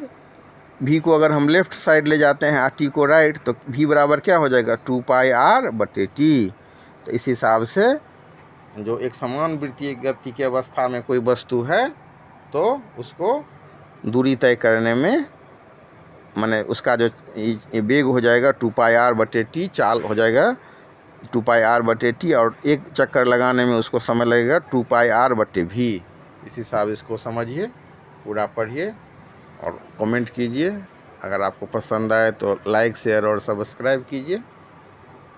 v को अगर हम लेफ़्ट साइड ले जाते हैं और t को राइट, तो v बराबर क्या हो जाएगा 2πr बटे t। तो इस हिसाब से जो एक समान वृत्तीय गति की अवस्था में कोई वस्तु है तो उसको दूरी तय करने में माने उसका जो वेग हो जाएगा 2πr बटे t, चाल हो जाएगा 2πr/t, और एक चक्कर लगाने में उसको समय लगेगा 2πr/v। इस हिसाब इसको समझिए, पूरा पढ़िए और कमेंट कीजिए। अगर आपको पसंद आए तो लाइक, शेयर और सब्सक्राइब कीजिए।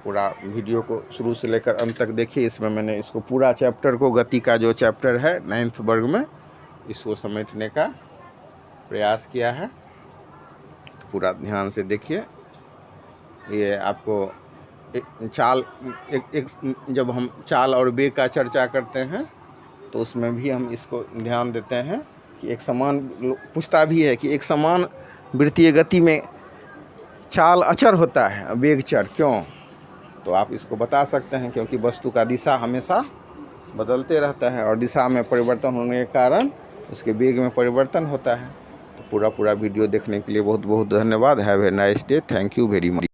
पूरा वीडियो को शुरू से लेकर अंत तक देखिए। इसमें मैंने इसको पूरा चैप्टर को, गति का जो चैप्टर है 9th वर्ग में, इसको समेटने का प्रयास किया है। तो पूरा ध्यान से देखिए। ये आपको जब हम चाल और वेग का चर्चा करते हैं तो उसमें भी हम इसको ध्यान देते हैं कि एक समान, पूछता भी है कि एक समान वृत्तीय गति में चाल अचर होता है, वेग चर क्यों? तो आप इसको बता सकते हैं क्योंकि वस्तु का दिशा हमेशा बदलते रहता है और दिशा में परिवर्तन होने के कारण उसके वेग में परिवर्तन होता है। तो पूरा वीडियो देखने के लिए बहुत बहुत धन्यवाद। Have a nice day. Thank you very much.